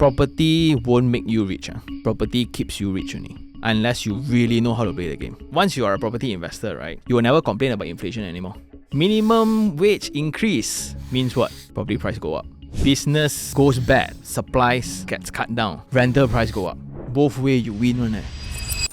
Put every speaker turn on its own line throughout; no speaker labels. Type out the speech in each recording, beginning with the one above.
property won't make you rich. Property keeps you rich only. Unless you really know how to play the game. Once you are a property investor, right, you will never complain about inflation anymore. Minimum wage increase means what? Property price go up. Business goes bad, supplies gets cut down, rental price go up. Both way you win one.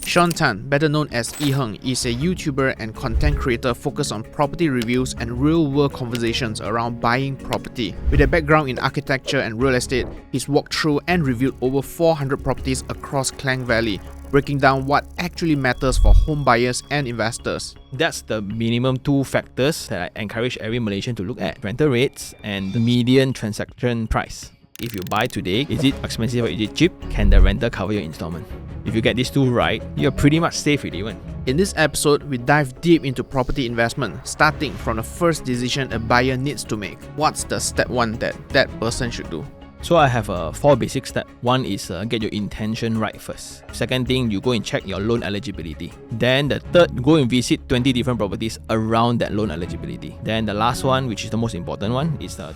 Sean Tan, better known as iHerng, is a YouTuber and content creator focused on property reviews and real-world conversations around buying property. With a background in architecture and real estate, he's walked through and reviewed over 400 properties across Klang Valley, breaking down what actually matters for home buyers and investors.
That's the minimum 2 factors that I encourage every Malaysian to look at: rental rates and the median transaction price. If you buy today, is it expensive or is it cheap? Can the rental cover your installment? If you get these 2 right, you're pretty much safe with even.
In this episode, we dive deep into property investment, starting from the first decision a buyer needs to make. What's the step 1 that person should do?
So I have 4 basic steps. One is get your intention right first. Second thing, you go and check your loan eligibility. Then the third, go and visit 20 different properties around that loan eligibility. Then the last one, which is the most important one, is the...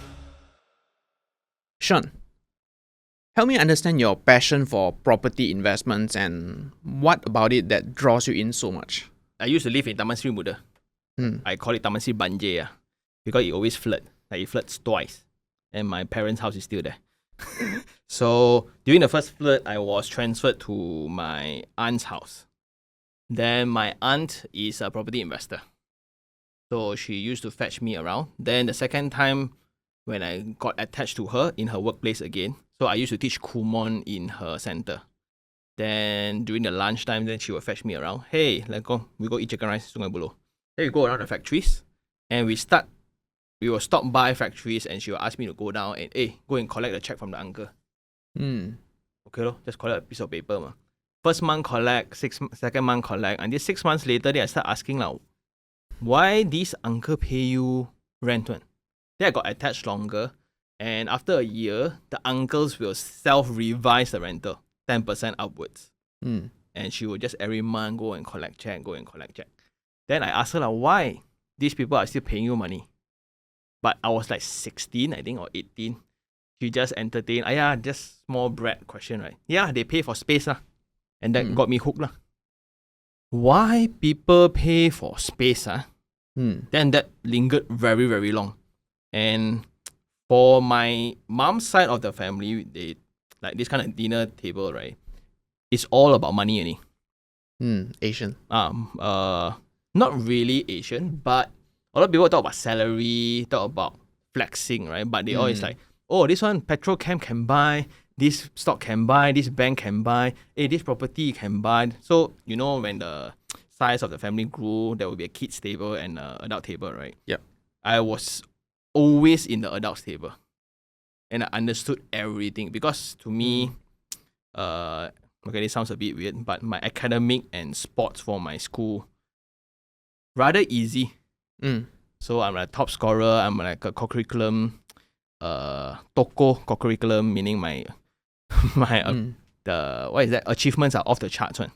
Sean, help me understand your passion for property investments and what about it that draws you in so much.
I used to live in Taman Sri Muda. I call it Taman Sri Banjir because it always floods. Like it floods twice. And my parents' house is still there. So during the first flood, I was transferred to my aunt's house. Then my aunt is a property investor. So she used to fetch me around. Then the second time when I got attached to her in her workplace again. So I used to teach Kumon in her center. Then during the lunchtime, then she would fetch me around. Hey, let's go. We go eat chicken rice, Sungai Buloh. Then we go around the factories. And we will stop by factories and she will ask me to go down and go and collect the check from the uncle. Okay, just collect a piece of paper. Ma. First month collect, second month collect. And this 6 months later, then I start asking now, why this uncle pay you rent one? Then I got attached longer. And after a year, the uncles will self-revise the rental, 10% upwards. And she will just every month go and collect check. Then I asked her, why these people are still paying you money? But I was like 16, I think, or 18. She just entertained, just small brat question, right? Yeah, they pay for space. And that got me hooked. Why people pay for space? Then that lingered very, very long. And for my mom's side of the family, they like this kind of dinner table, right? It's all about money.
Asian.
Not really Asian, but a lot of people talk about salary, talk about flexing, right? But they always like, oh, this one Petrochem can buy, this stock can buy, this bank can buy, this property can buy. So, when the size of the family grew, there will be a kids table and an adult table, right?
Yep.
I was always in the adults table. And I understood everything because to me, this sounds a bit weird, but my academic and sports for my school, rather easy. So I'm like a top scorer, I'm like a co-curriculum, Toko co-curriculum, meaning my achievements are off the charts one.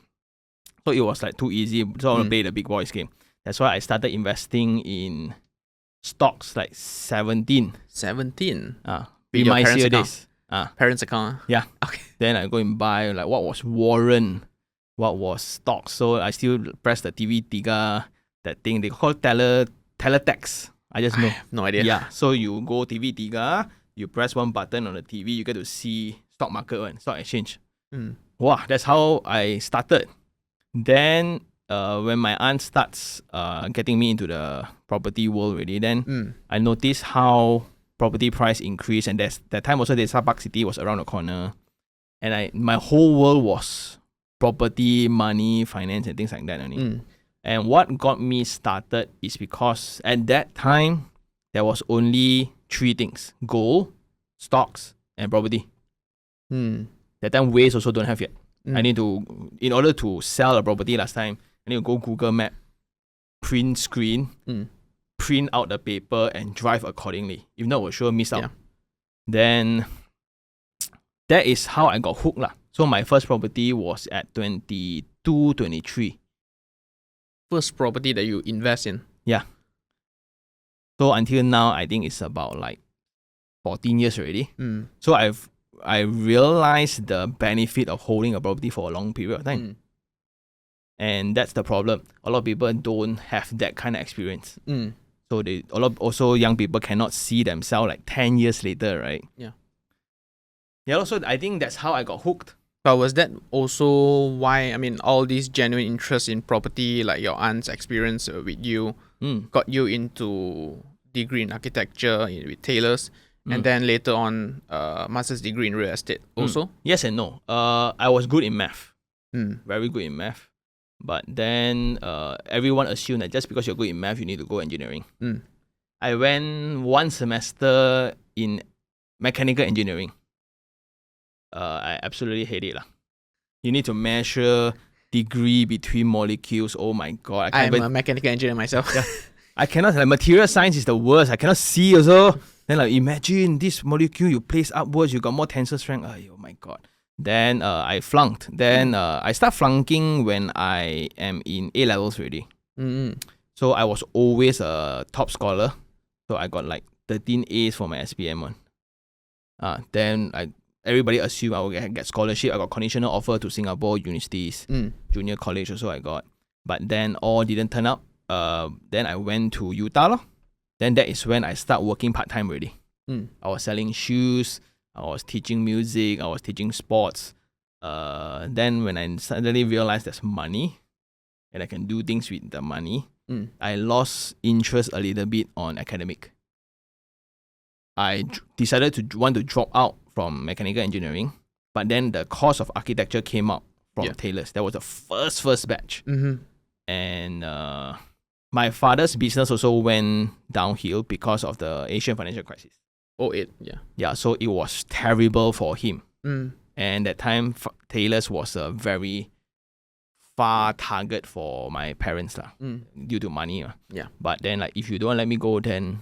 So it was like too easy, so I want to play the big boys game. That's why I started investing in stocks like 17.
17?
In my days.
Parents' account?
Yeah.
Okay.
Then I go and buy like what was Warren, what was stocks. So I still press the TV3, that thing they call teletext. I just know.
I have no idea.
Yeah. So you go TV3, you press one button on the TV, you get to see stock market, stock exchange. Wow, that's how I started. Then when my aunt starts getting me into the property world already, then I noticed how property price increased, and that time also the Sabak City was around the corner, and my whole world was property, money, finance, and things like that. And what got me started is because at that time there was only 3 things: gold, stocks, and property. That time Waze also don't have yet. I need to, in order to sell a property last time, I need to go Google Map, print screen, print out the paper and drive accordingly. If not, we'll sure miss out. Then that is how I got hooked. So my first property was at 22, 23.
First property that you invest in?
Yeah. So until now, I think it's about like 14 years already. So I've I realized the benefit of holding a property for a long period of time. And that's the problem. A lot of people don't have that kind of experience. So also young people cannot see themselves like 10 years later, right?
Yeah.
Yeah, also I think that's how I got hooked.
But was that also why, I mean, all these genuine interest in property, like your aunt's experience with you, got you into degree in architecture with Taylor's, and then later on, master's degree in real estate also?
Yes and no. I was good in math. Very good in math. But then everyone assumed that just because you're good in math, you need to go engineering. I went one semester in mechanical engineering. I absolutely hate it. You need to measure degree between molecules. Oh my god.
I'm a mechanical engineer myself.
Yeah. I cannot, material science is the worst. I cannot see also. Then imagine this molecule you place upwards, you got more tensile strength. Oh my god. Then I flunked. Then I start flunking when I am in A-levels already. So I was always a top scholar. So I got 13 A's for my SPM one. Then everybody assumed I would get scholarship. I got conditional offer to Singapore universities, junior college also I got. But then all didn't turn up. Then I went to Utah. Then that is when I start working part-time already. I was selling shoes. I was teaching music. I was teaching sports. Then when I suddenly realized there's money and I can do things with the money, I lost interest a little bit on academic. I decided to want to drop out from mechanical engineering, but then the course of architecture came up from Taylor's. That was the first batch. And my father's business also went downhill because of the Asian financial crisis.
2008, yeah.
Yeah, so it was terrible for him. And that time, Taylor's was a very far target for my parents due to money.
Yeah.
But then, if you don't let me go, then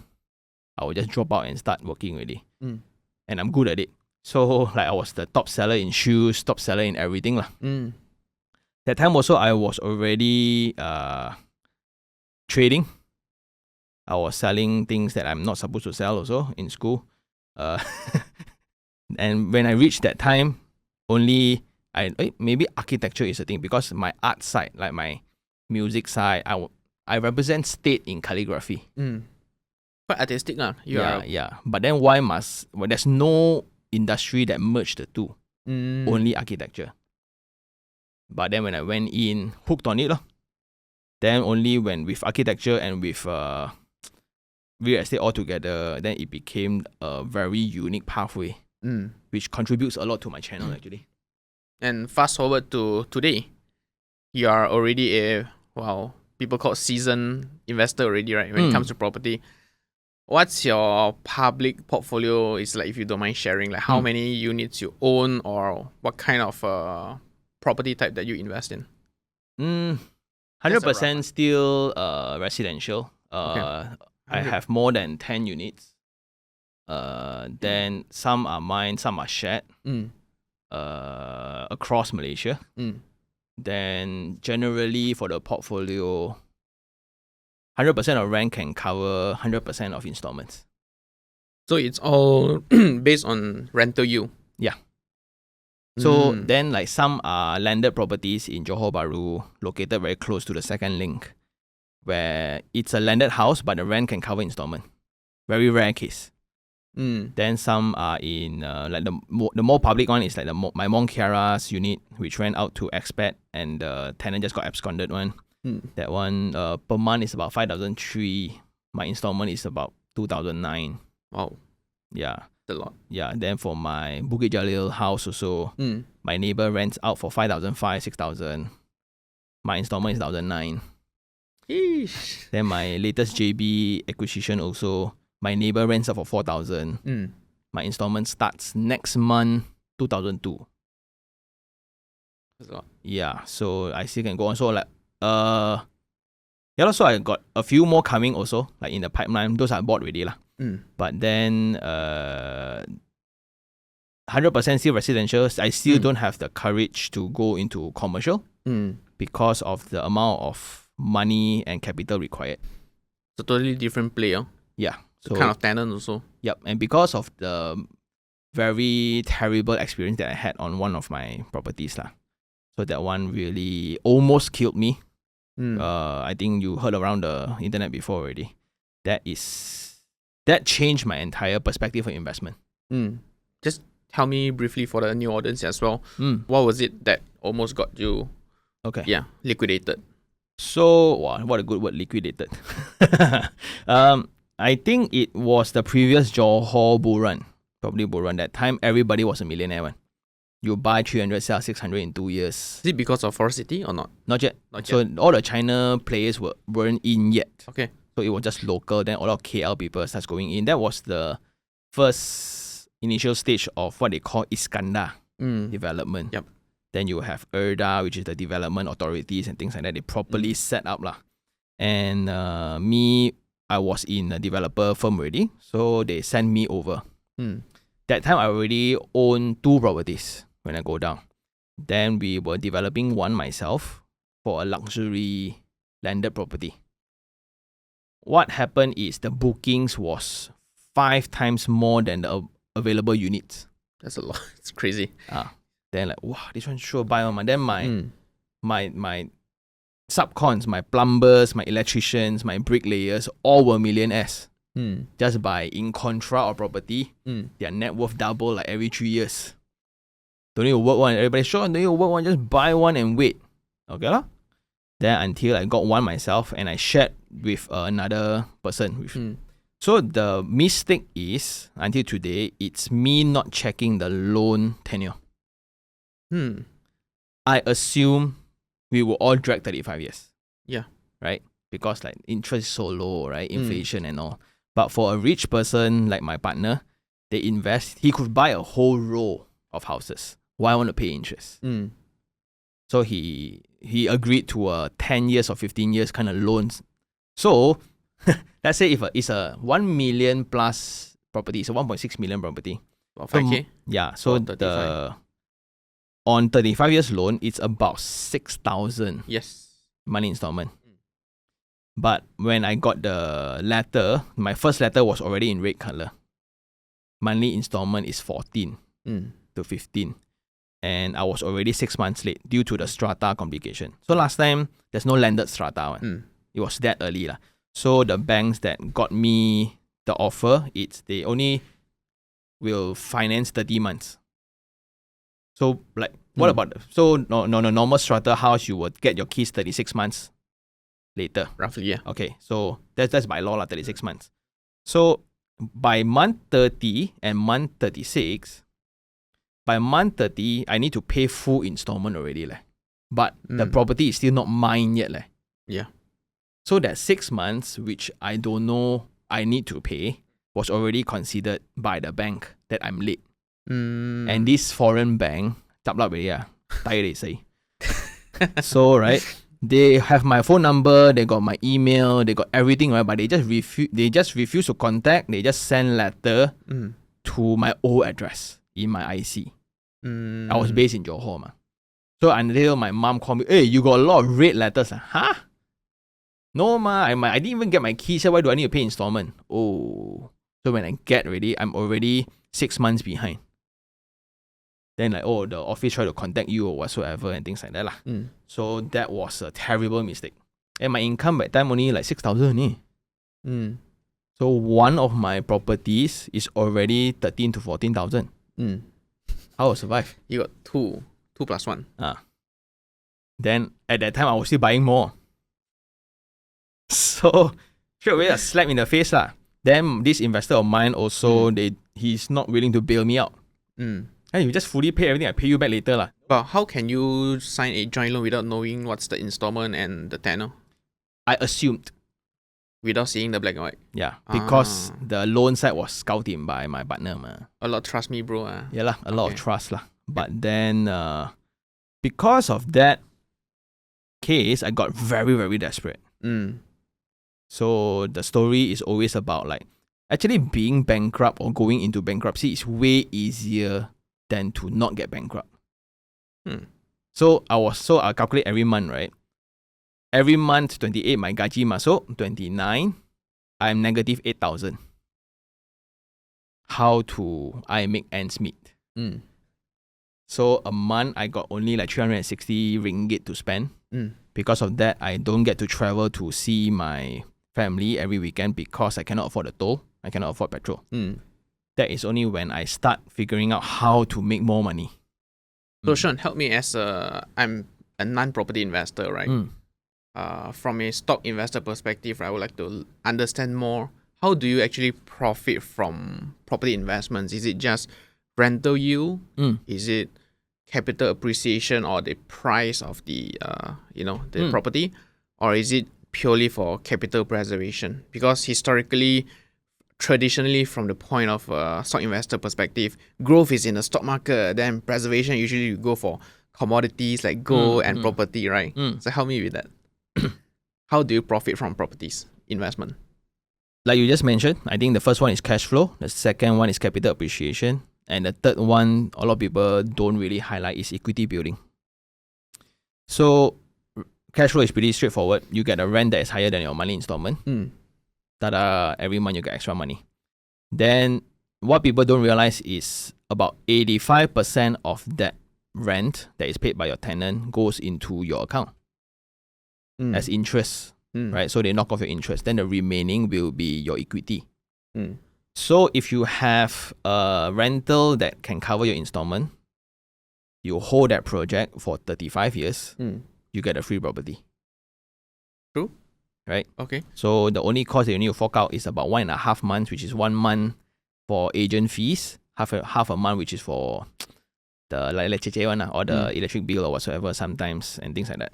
I will just drop out and start working already. And I'm good at it. So, I was the top seller in shoes, top seller in everything. That time also, I was already trading. I was selling things that I'm not supposed to sell also in school. And when I reached that time, maybe architecture is a thing because my art side, like my music side, I represent state in calligraphy.
Quite artistic.
Yeah. But then there's no industry that merged the two. Only architecture. But then when I went in, hooked on it. Then only when with architecture and with real estate all together, then it became a very unique pathway, which contributes a lot to my channel actually.
And fast forward to today, you are already a, people call seasoned investor already, right? When it comes to property. What's your public portfolio is like, if you don't mind sharing, how many units you own or what kind of property type that you invest in?
100% still residential.
Okay.
I have more than 10 units. Then some are mine, some are shared across Malaysia. Then generally for the portfolio, 100% of rent can cover 100% of installments.
So it's all based on rental yield?
Yeah. So then some are landed properties in Johor Bahru, located very close to the second link, where it's a landed house, but the rent can cover installment. Very rare case. Then some are in, the more public one is my Mont Kiara's unit, which rent out to expat, and the tenant just got absconded one. That one, per month is about 5,003. My installment is about 2,009.
Wow.
Yeah.
That's a lot.
Yeah, then for my Bukit Jalil house also, my neighbor rents out for 5,005, 6,000. My installment is 1,009.
Eesh.
Then my latest JB acquisition also, my neighbor rents out for 4,000. My installment starts next month, 2,002.
That's a lot.
Yeah, so I still can go on. So so I got a few more coming also, in the pipeline. Those are bought already . But then 100% still residential. I still don't have the courage to go into commercial because of the amount of money and capital required.
It's a totally different player.
Yeah.
So kind of tenant also.
Yep. And because of the very terrible experience that I had on one of my properties lah. So that one really almost killed me. I think you heard around the internet before already. That changed my entire perspective of investment.
Just tell me briefly for the new audience as well. What was it that almost got you liquidated?
So, wow, what a good word, liquidated. I think it was the previous Johor bull run. Probably bull run. That time, everybody was a millionaire. One. You buy 300, sell 600 in 2 years.
Is it because of Forest City or not?
Not yet. So, all the China players weren't in yet.
Okay.
So, it was just local. Then, a lot of KL people starts going in. That was the first initial stage of what they call Iskandar development.
Yep.
Then you have ERDA, which is the development authorities and things like that. They properly set up lah. And I was in a developer firm already. So they sent me over. That time I already owned 2 properties when I go down. Then we were developing one myself for a luxury landed property. What happened is the bookings was 5 times more than the available units.
That's a lot. It's crazy.
Then like, wow, this one sure buy on. Then my subcons, my plumbers, my electricians, my bricklayers, all were millionaires. Just by in contra or property, their net worth double like every 3 years. Don't need to work one. Everybody sure don't need to work one. Just buy one and wait. Okay lah. Then until I got one myself and I shared with another person. So the mistake is until today, it's me not checking the loan tenure. I assume we will all drag 35 years.
Yeah.
Right? Because like interest is so low, right? Inflation and all. But for a rich person like my partner, they invest. He could buy a whole row of houses. Why want to pay interest? So he agreed to a 10 years or 15 years kind of loans. So let's say if it's a 1 million plus property, it's a 1.6 million property.
About 5K?
So on 35 years loan, it's about 6,000 money installment. But when I got the letter, my first letter was already in red color. Monthly installment is 14 to 15. And I was already 6 months late due to the strata complication. So last time, there's no landed strata one. It was that early lah. So the banks that got me the offer, they only will finance 30 months. So like, what about, normal strata house, you would get your keys 36 months later.
Roughly, yeah.
Okay, so that's by law, 36 months. So by month 30 and month 36, by month 30, I need to pay full installment already. But the property is still not mine yet.
Yeah.
So that 6 months, which I don't know I need to pay, was already considered by the bank that I'm late. And this foreign bank, so right, they have my phone number, they got my email, they got everything, right? But they just refuse to contact. They just send letter to my old address in my IC. I was based in Johor, ma. So until my mom called me, hey, you got a lot of red letters. Huh? No, ma, I didn't even get my keys. So why do I need to pay installment? Oh, so when I get ready, I'm already 6 months behind. Then like, oh, the office try to contact you or whatsoever and things like that lah. So that was a terrible mistake. And my income at that time only like 6,000 only. So one of my properties is already 13 to 14,000. How will survive?
You got two plus one.
Then at that time I was still buying more. So straight away a slap in the face lah. Then this investor of mine also he's not willing to bail me out. Hey, you just fully pay everything, I pay you back later lah.
But how can you sign a joint loan without knowing what's the installment and the tenor?
I assumed.
Without seeing the black and white?
Yeah, because the loan side was scouted by my partner.
A lot trust me, bro.
Yeah lah, a lot of trust lah. But then, because of that case, I got very, very desperate. So the story is always about like, actually being bankrupt or going into bankruptcy is way easier than to not get bankrupt. So I calculate every month, right? Every month, 28, my gaji masuk. 29, I'm negative 8,000. how to I make ends meet. So a month I got only like 360 ringgit to spend. Because of that, I don't get to travel to see my family every weekend because I cannot afford the toll. I cannot afford petrol. That is only when I start figuring out how to make more money.
So Sean, help me as I'm a non-property investor, right? From a stock investor perspective, I would like to understand more. How do you actually profit from property investments? Is it just rental yield? Is it capital appreciation or the price of the the property, or is it purely for capital preservation? Because historically, traditionally, from the point of stock investor perspective, growth is in the stock market. Then preservation, usually you go for commodities like gold and property, right? So help me with that. How do you profit from properties investment?
Like you just mentioned, I think the first one is cash flow. The second one is capital appreciation. And the third one, a lot of people don't really highlight, is equity building. So cash flow is pretty straightforward. You get a rent that is higher than your monthly installment. Ta-da, every month you get extra money. Then what people don't realize is about 85% of that rent that is paid by your tenant goes into your account as interest, right? So they knock off your interest. Then the remaining will be your equity. So if you have a rental that can cover your installment, you hold that project for 35 years, you get a free property.
True.
Right?
Okay.
So the only cost that you need to fork out is about 1.5 months, which is 1 month for agent fees, half a month, which is for the like one or the electric bill or whatsoever sometimes, and things like that.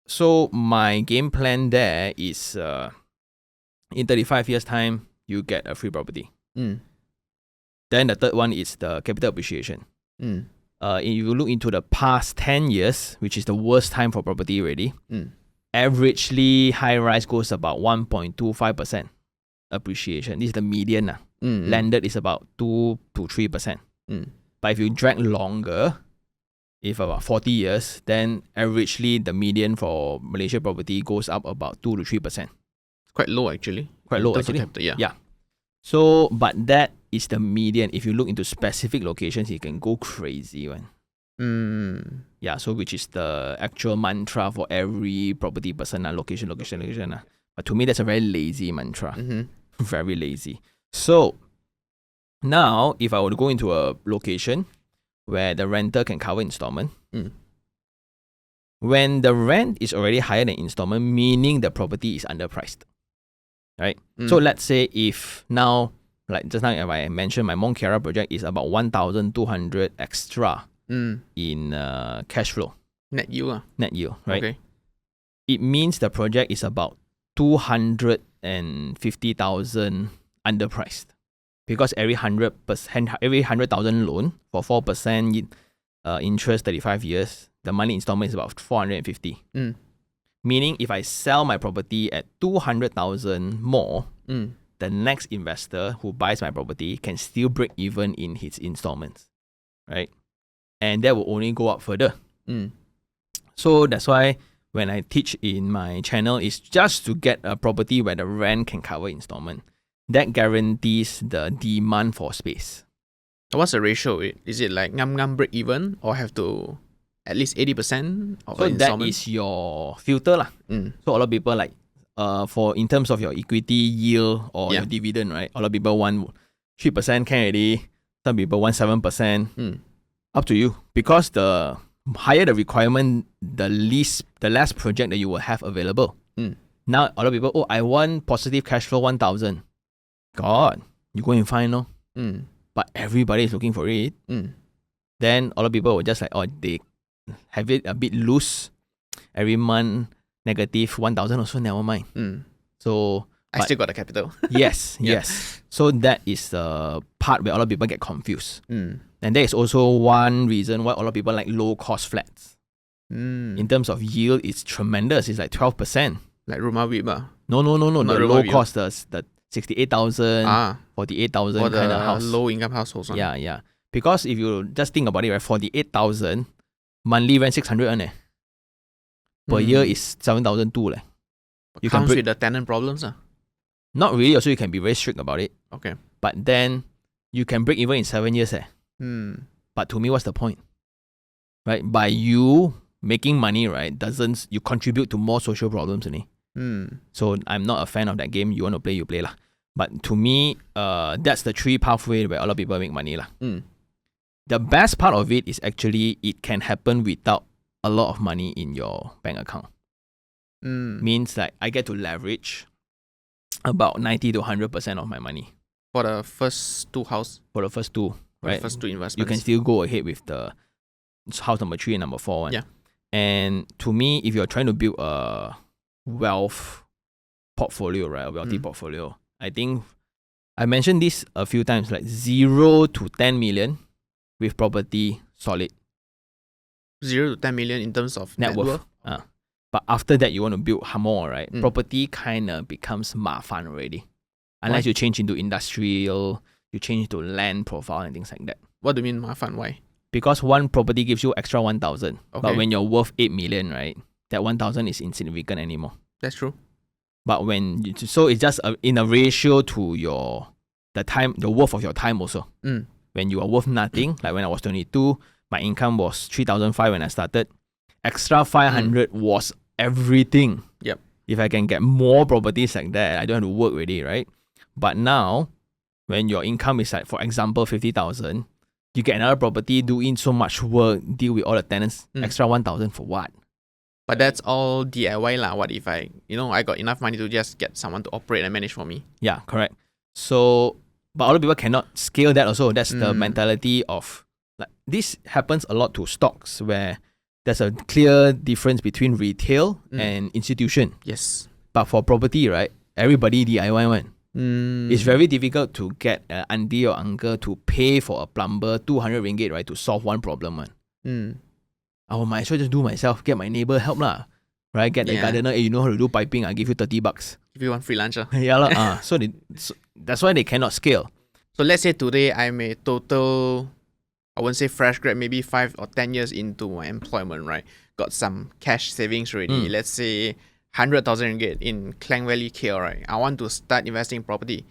So my game plan there is in 35 years time, you get a free property. Then the third one is the capital appreciation. If you look into the past 10 years, which is the worst time for property already, averagely high rise goes about 1.25% appreciation. This is the median. Landed is about 2 to 3%. But if you drag longer, if about 40 years, then averagely the median for Malaysia property goes up about 2 to 3%.
Quite low actually.
Quite low actually.
Capital,
yeah. So, but that is the median. If you look into specific locations, it can go crazy one. Yeah, so which is the actual mantra for every property person, location. But to me, that's a very lazy mantra. Very lazy. So, now, if I were to go into a location where the renter can cover installment, when the rent is already higher than installment, meaning the property is underpriced. Right? So let's say if now, like just now if I mentioned, my Mont Kiara project is about 1,200 extra in cash flow.
Net yield.
Net yield, right?
Okay.
It means the project is about 250,000 underpriced. Because every 100,000 loan for 4% interest 35 years, the monthly installment is about 450. Meaning if I sell my property at 200,000 more, the next investor who buys my property can still break even in his installments, right? And that will only go up further. So that's why when I teach in my channel, it's just to get a property where the rent can cover installment. That guarantees the demand for space.
What's the ratio? Is it like ngam break even or have to at least 80% of
so
installment?
That is your filter lah. So a lot of people like for in terms of your equity yield or your dividend, right? A lot of people want 3% can already. Some people want 7%. Up to you. Because the higher the requirement, the less project that you will have available. Now a lot of people, I want positive cash flow 1,000. God, you go and find no. But everybody is looking for it. Then a lot of people will just like, they have it a bit loose. Every month, negative 1,000 also, never mind. So
I still got the capital.
yes. So that is the part where a lot of people get confused. And there is also one reason why a lot of people like low cost flats. In terms of yield, it's tremendous. It's like 12%.
Like Rumah Wib.
No. The low cost, the 68,000, 48,000
for
kind of house.
Low income households.
Yeah. Because if you just think about it, right, 48,000, monthly rent 600 per year is 7,200 You
comes with the tenant problems.
Not really, also you can be very strict about it.
Okay.
But then you can break even in 7 years. But to me, what's the point? Right? By you making money, right, doesn't you contribute to more social problems, So I'm not a fan of that game. You want to play, you play lah. But to me, that's the three pathway where a lot of people make money lah. The best part of it is actually it can happen without a lot of money in your bank account. Means like I get to leverage about 90 to 100% of my money.
For the first two house.
For the first two, right?
The first two investments.
You can still go ahead with the house number 3 and number 4 one.
Yeah.
And to me, if you're trying to build a wealth portfolio, right, a wealthy portfolio, I think I mentioned this a few times, like 0 to 10 million with property solid.
0 to 10 million in terms of net worth.
But after that, you want to build more, right? Property kind of becomes mafan already. Unless you change into industrial, you change to land profile and things like that.
What do you mean mafan? Why?
Because one property gives you extra 1,000.
Okay.
But when you're worth 8 million, right, that 1,000 is insignificant anymore.
That's true.
But so it's just in a ratio to the worth of your time also. When you are worth nothing, like when I was 22, my income was 3,500 when I started. Extra 500 was everything.
Yep.
If I can get more properties like that, I don't have to work already, right? But now, when your income is like, for example, 50,000, you get another property, do in so much work, deal with all the tenants, extra 1,000 for what?
But that's all DIY lah. What if I got enough money to just get someone to operate and manage for me?
Yeah, correct. So, but a lot of people cannot scale that also. That's the mentality of, like, this happens a lot to stocks where there's a clear difference between retail and institution.
Yes.
But for property, right, everybody DIY one. It's very difficult to get an auntie or uncle to pay for a plumber 200 ringgit, right, to solve one problem. I might as well just do myself, get my neighbor help lah. Right? Get the gardener, you know how to do piping, I'll give you 30 bucks.
Give you one free lunch.
Yeah lah. So that's why they cannot scale.
So let's say today I'm a total, I wouldn't say fresh grad, maybe 5 or 10 years into my employment, right? Got some cash savings already. Let's say 100,000 ringgit in Klang Valley, KL, right? I want to start investing in property.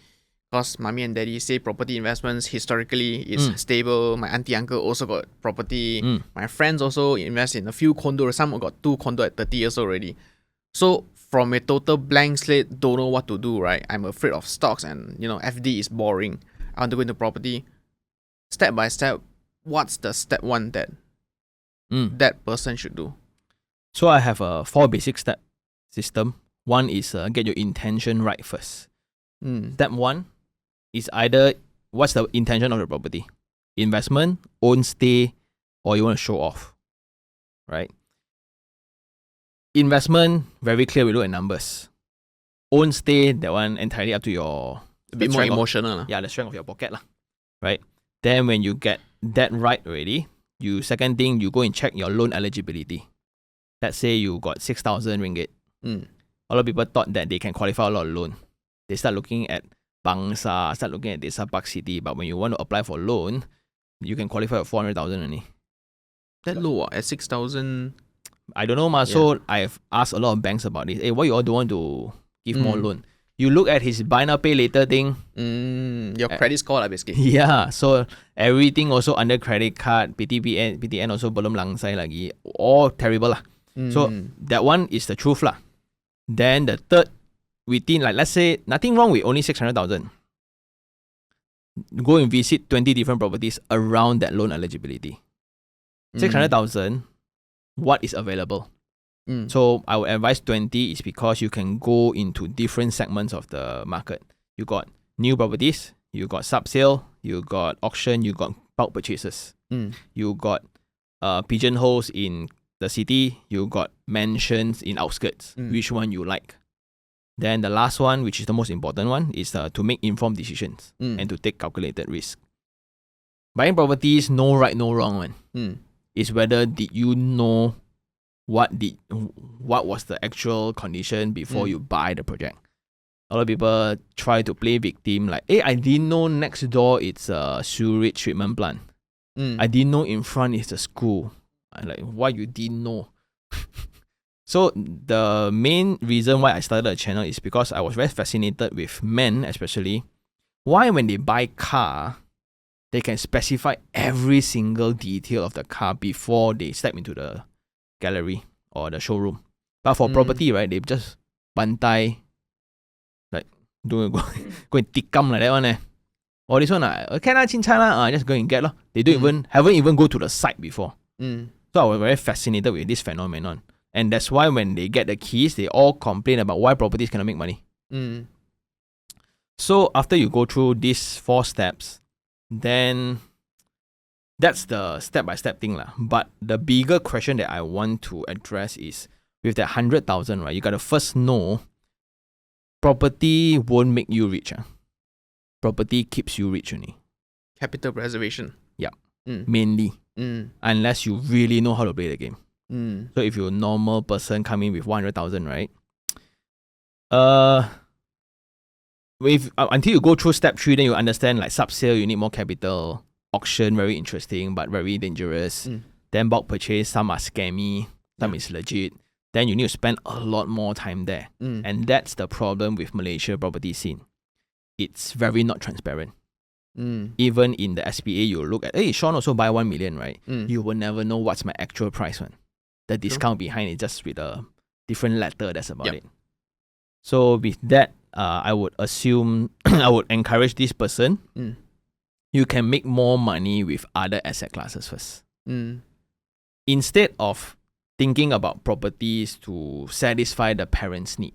Because mommy and daddy say property investments historically is stable. My auntie uncle also got property. My friends also invest in a few condos. Some got 2 condos at 30 years already. So from a total blank slate, don't know what to do, right? I'm afraid of stocks and FD is boring. I want to go into property. Step by step, what's the step 1 that that person should do?
So I have a 4 basic step system. One is get your intention right first. Step 1 is either what's the intention of the property? Investment, own stay, or you want to show off, right? Investment, very clear, we look at numbers. Own stay, that one entirely up to your...
A bit more emotional.
Yeah, the strength of your pocket lah, right? Then when you get that right already, second thing, you go and check your loan eligibility. Let's say you got 6,000 ringgit. A lot of people thought that they can qualify a lot of loan. They start looking at Bangsa, start looking at Desa Park City. But when you want to apply for loan, you can qualify for 400,000 only.
That low at 6,000?
I don't know, so I've asked a lot of banks about this. Hey, why you all don't want to give more loan? You look at his buy now pay later thing.
Your credit score lah, basically.
Yeah, so everything also under credit card, PTN also belum langsai lagi. All terrible lah. So that one is the truth lah. Then the third, within, like, let's say nothing wrong with only 600,000. Go and visit 20 different properties around that loan eligibility. 600,000, what is available? So I would advise 20 is because you can go into different segments of the market. You got new properties, you got subsale, you got auction, you got bulk purchases. You got pigeonholes in the city, you got mansions in outskirts. Which one you like? Then the last one, which is the most important one, is to make informed decisions and to take calculated risk. Buying properties, no right, no wrong one. Is whether did you know what was the actual condition before you buy the project. A lot of people try to play victim, like, hey, I didn't know next door it's a sewage treatment plant. I didn't know in front is the school. I'm like, why you didn't know? So the main reason why I started a channel is because I was very fascinated with men, especially why when they buy car, they can specify every single detail of the car before they step into the gallery or the showroom. But for property, right, they just bantai, like go and tikam like that one. Or this one, okay lah, cincai lah, just go and get lah. They haven't even go to the site before. So I was very fascinated with this phenomenon. And that's why when they get the keys, they all complain about why properties cannot make money. So after you go through these 4 steps, then that's the step-by-step thing lah. But the bigger question that I want to address is, with that 100,000, right, you got to first know property won't make you rich. Property keeps you rich only.
Capital preservation.
Yeah, mainly. Unless you really know how to play the game. So if you're a normal person coming with 100,000, right? Until you go through step 3, then you understand like subsale, you need more capital. Auction, very interesting but very dangerous. Then bulk purchase, some are scammy, some is legit. Then you need to spend a lot more time there. And that's the problem with Malaysia property scene. It's very not transparent. Even in the SPA, you look at, hey, Sean also buy 1 million, right? You will never know what's my actual price one. The discount behind it just with a different letter, that's about it. So with that, I would assume, I would encourage this person, you can make more money with other asset classes first. Instead of thinking about properties to satisfy the parents' need.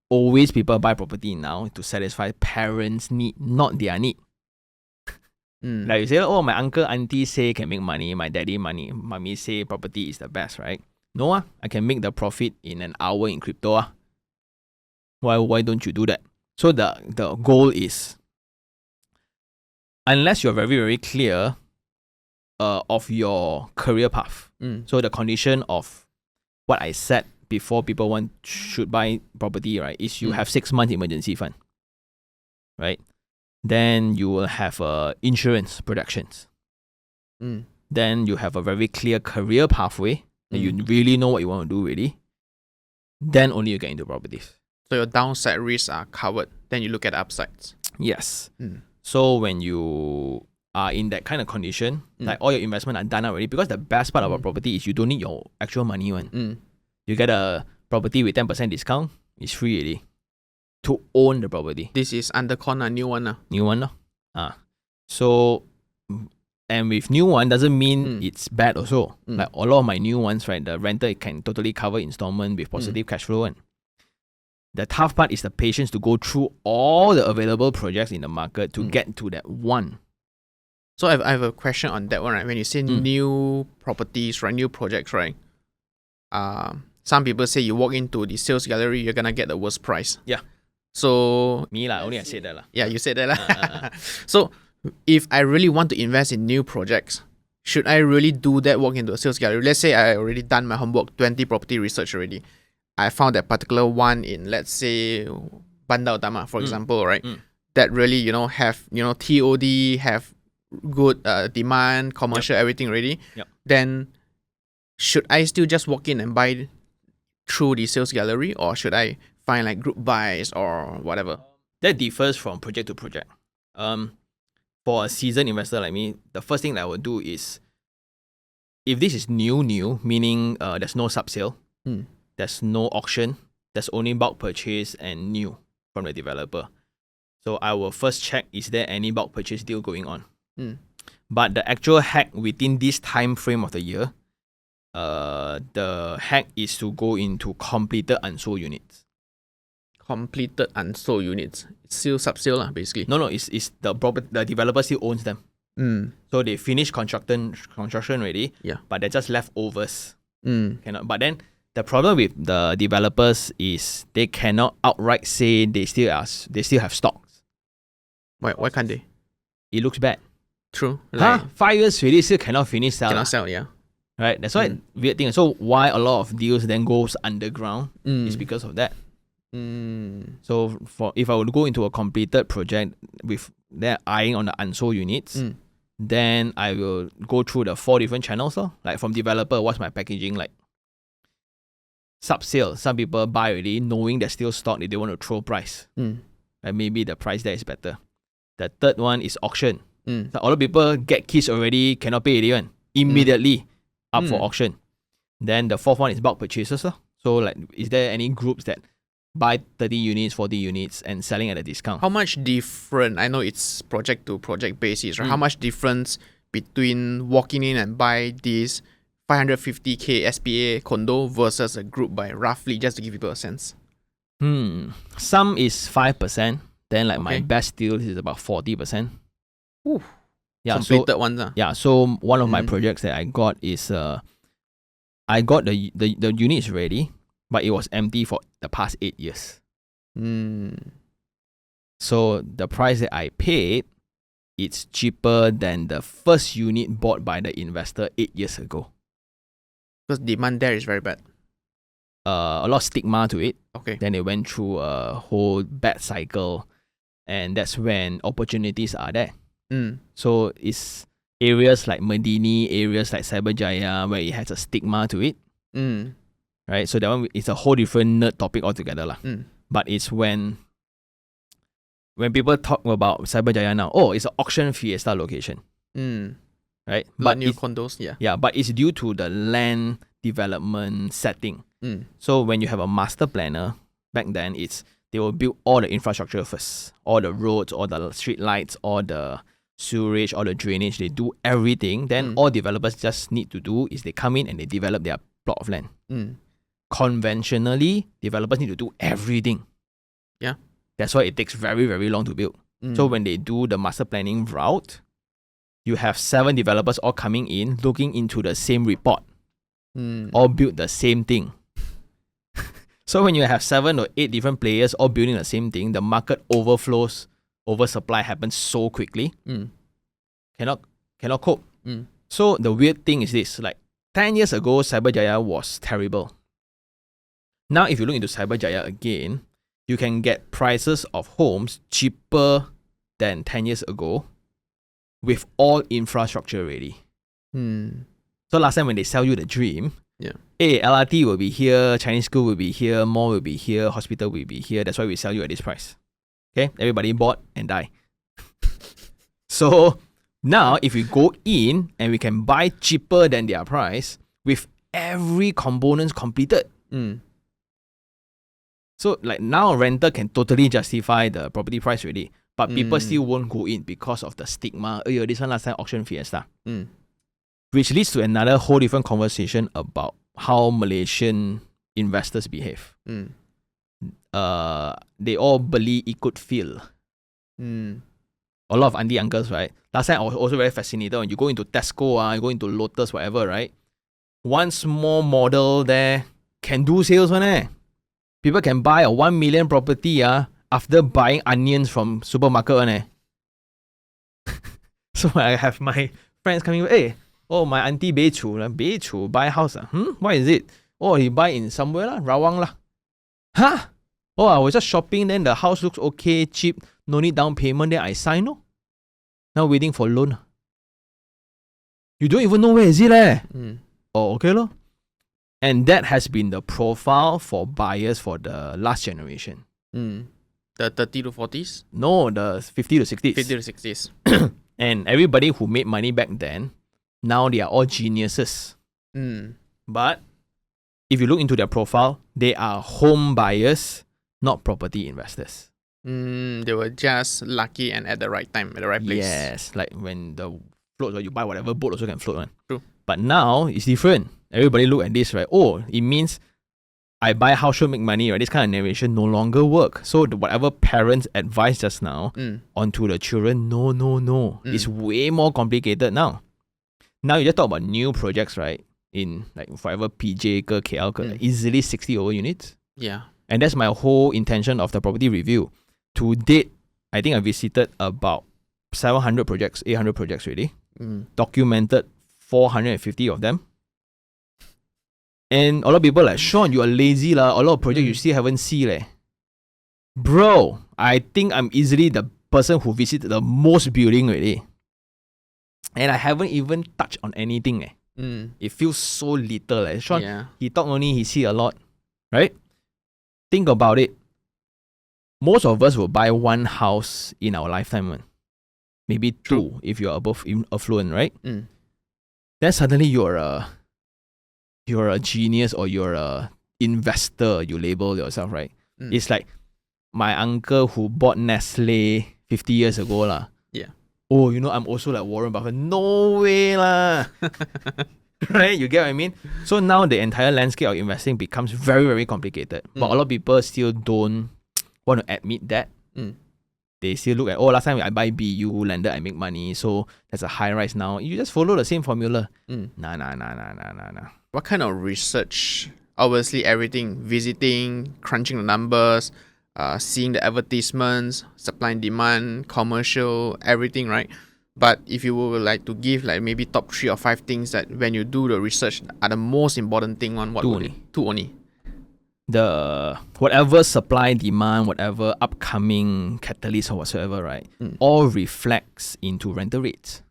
Always people buy property now to satisfy parents' need, not their need. Like you say, oh, my uncle, auntie say can make money, my daddy, mommy say property is the best, right? No, I can make the profit in an hour in crypto. Why don't you do that? So the goal is, unless you're very, very clear of your career path. So the condition of what I said before people should buy property, right, is you have 6 months emergency fund, right? Then you will have insurance protections. Then you have a very clear career pathway, and you really know what you want to do really. Then only you get into properties.
So your downside risks are covered. Then you look at upsides.
Yes. So when you are in that kind of condition, like all your investment are done already, because the best part about property is you don't need your actual money one. You get a property with 10% discount, it's free already to own the property.
This is undercon a new one.
New one. So, and with new one doesn't mean it's bad also. Like a lot of my new ones, right, the rental can totally cover installment with positive cash flow. And the tough part is the patience to go through all the available projects in the market to get to that one.
So I have a question on that one, right? When you say new properties, right, new projects, right? Some people say you walk into the sales gallery, you're gonna get the worst price.
Yeah.
So
me lah, only I said that lah.
Yeah, you said that lah. So if I really want to invest in new projects, should I really do that? Walk into a sales gallery. Let's say I already done my homework, 20 property research already. I found that particular one in, let's say, Bandar Utama, for example, right? That really, have, TOD, have good demand, commercial, everything ready. Then should I still just walk in and buy through the sales gallery, or should I find like group buys or whatever?
That differs from project to project. For a seasoned investor like me, the first thing that I would do is, if this is new, meaning there's no subsale, there's no auction, there's only bulk purchase and new from the developer. So I will first check, is there any bulk purchase deal going on? But the actual hack within this time frame of the year, the hack is to go into completed unsold units.
Completed unsold units. It's still subsale basically.
No, it's the developer still owns them. So they finish construction already. But they're just leftovers. Cannot. But then the problem with the developers is they cannot outright say they still have stocks.
Why can't they?
It looks bad.
True.
5 years already still cannot finish sell.
Cannot sell, yeah.
Right? That's why weird thing. So why a lot of deals then goes underground is because of that. So if I would go into a completed project with they're eyeing on the unsold units, then I will go through the 4 different channels. Like from developer, what's my packaging like? Subsale, some people buy already knowing there's still stock, they want to throw price. And maybe the price there is better. The third one is auction. So a lot of people get keys already, cannot pay anyone. Immediately up for auction. Then the fourth one is bulk purchases. So like, is there any groups that buy 30 units, 40 units and selling at a discount?
How much different? I know it's project to project basis, right? How much difference between walking in and buy this 550k SPA condo versus a group buy, roughly, just to give people a sense?
Some is 5%. Then like my best deal is about 40%.
Ooh.
Yeah,
completed ones.
Yeah, so one of my projects that I got is I got the unit is ready, but it was empty for the past 8 years. So the price that I paid, it's cheaper than the first unit bought by the investor 8 years ago.
Because demand there is very bad.
A lot of stigma to it.
Okay.
Then they went through a whole bad cycle, and that's when opportunities are there. So it's areas like Medini, areas like Cyberjaya, where it has a stigma to it. Right? So that one is a whole different nerd topic altogether. But it's when people talk about Cyberjaya now, it's an auction fiesta location. Right?
But new condos,
Yeah, but it's due to the land development setting. So when you have a master planner, back then they will build all the infrastructure first. All the roads, all the street lights, all the sewerage, all the drainage, they do everything. Then all developers just need to do is they come in and they develop their plot of land. Conventionally, developers need to do everything.
Yeah.
That's why it takes very, very long to build. So when they do the master planning route, you have 7 developers all coming in, looking into the same report. All build the same thing. So when you have 7 or 8 different players all building the same thing, the market overflows, oversupply happens so quickly. Cannot cope. So the weird thing is this, like 10 years ago, Cyberjaya was terrible. Now if you look into Cyberjaya again, you can get prices of homes cheaper than 10 years ago with all infrastructure ready. So last time when they sell you the dream, LRT will be here, Chinese school will be here, mall will be here, hospital will be here. That's why we sell you at this price. Okay, everybody bought and die. So now if we go in and we can buy cheaper than their price with every components completed. So like now renter can totally justify the property price already. But people still won't go in because of the stigma. This one last time auction fiesta. Which leads to another whole different conversation about how Malaysian investors behave. They all believe it could feel. A lot of auntie uncles, right? Last time I was also very fascinated when you go into Tesco, you go into Lotus, whatever, right? One small model there can do sales one. People can buy a 1 million property after buying onions from supermarket one. So I have my friends coming, my auntie Beichu buy house. Why is it? He buy in somewhere Rawang . Huh? I was just shopping, then the house looks okay, cheap, no need down payment, then I sign. Now waiting for loan. You don't even know where is it okay lor. And that has been the profile for buyers for the last generation.
The 30 to 40s?
No, the 50 to 60s.
50 to 60s.
And everybody who made money back then, now they are all geniuses. But if you look into their profile, they are home buyers, not property investors.
They were just lucky and at the right time, at the right place.
Yes, like when the float or you buy whatever boat also can float one.
True.
But now it's different. Everybody look at this, right? It means I buy house should make money, right? This kind of narration no longer work. So whatever parents advised just now onto the children, no. It's way more complicated now. Now you just talk about new projects, right? In like forever PJ, KL, easily 60 over units.
Yeah.
And that's my whole intention of the property review. To date, I think I visited about 700 projects, 800 projects already. Documented 450 of them. And a lot of people like, Sean, you are lazy lah. A lot of projects you still haven't seen . Bro, I think I'm easily the person who visited the most building already. And I haven't even touched on anything . It feels so little . Sean, he talk only, he see a lot. Right? Think about it. Most of us will buy one house in our lifetime. maybe 2 if you're above affluent, right?
Mm.
Then suddenly you're a genius or you're a investor, you label yourself, right?
Mm.
It's like my uncle who bought Nestle 50 years ago lah.
Yeah.
Oh, I'm also like Warren Buffett. No way lah. Right? You get what I mean? So now the entire landscape of investing becomes very, very complicated. But a lot of people still don't want to admit that.
Mm.
They still look at, last time I buy BU, landed, I make money. So there's a high rise now. You just follow the same formula. Nah.
What kind of research? Obviously, everything. Visiting, crunching the numbers, seeing the advertisements, supply and demand, commercial, everything, right? But if you would like to give like maybe top 3 or 5 things that when you do the research are the most important thing, what would it? 2 only.
The whatever supply, demand, whatever upcoming catalyst or whatsoever, right? All reflects into rental rates.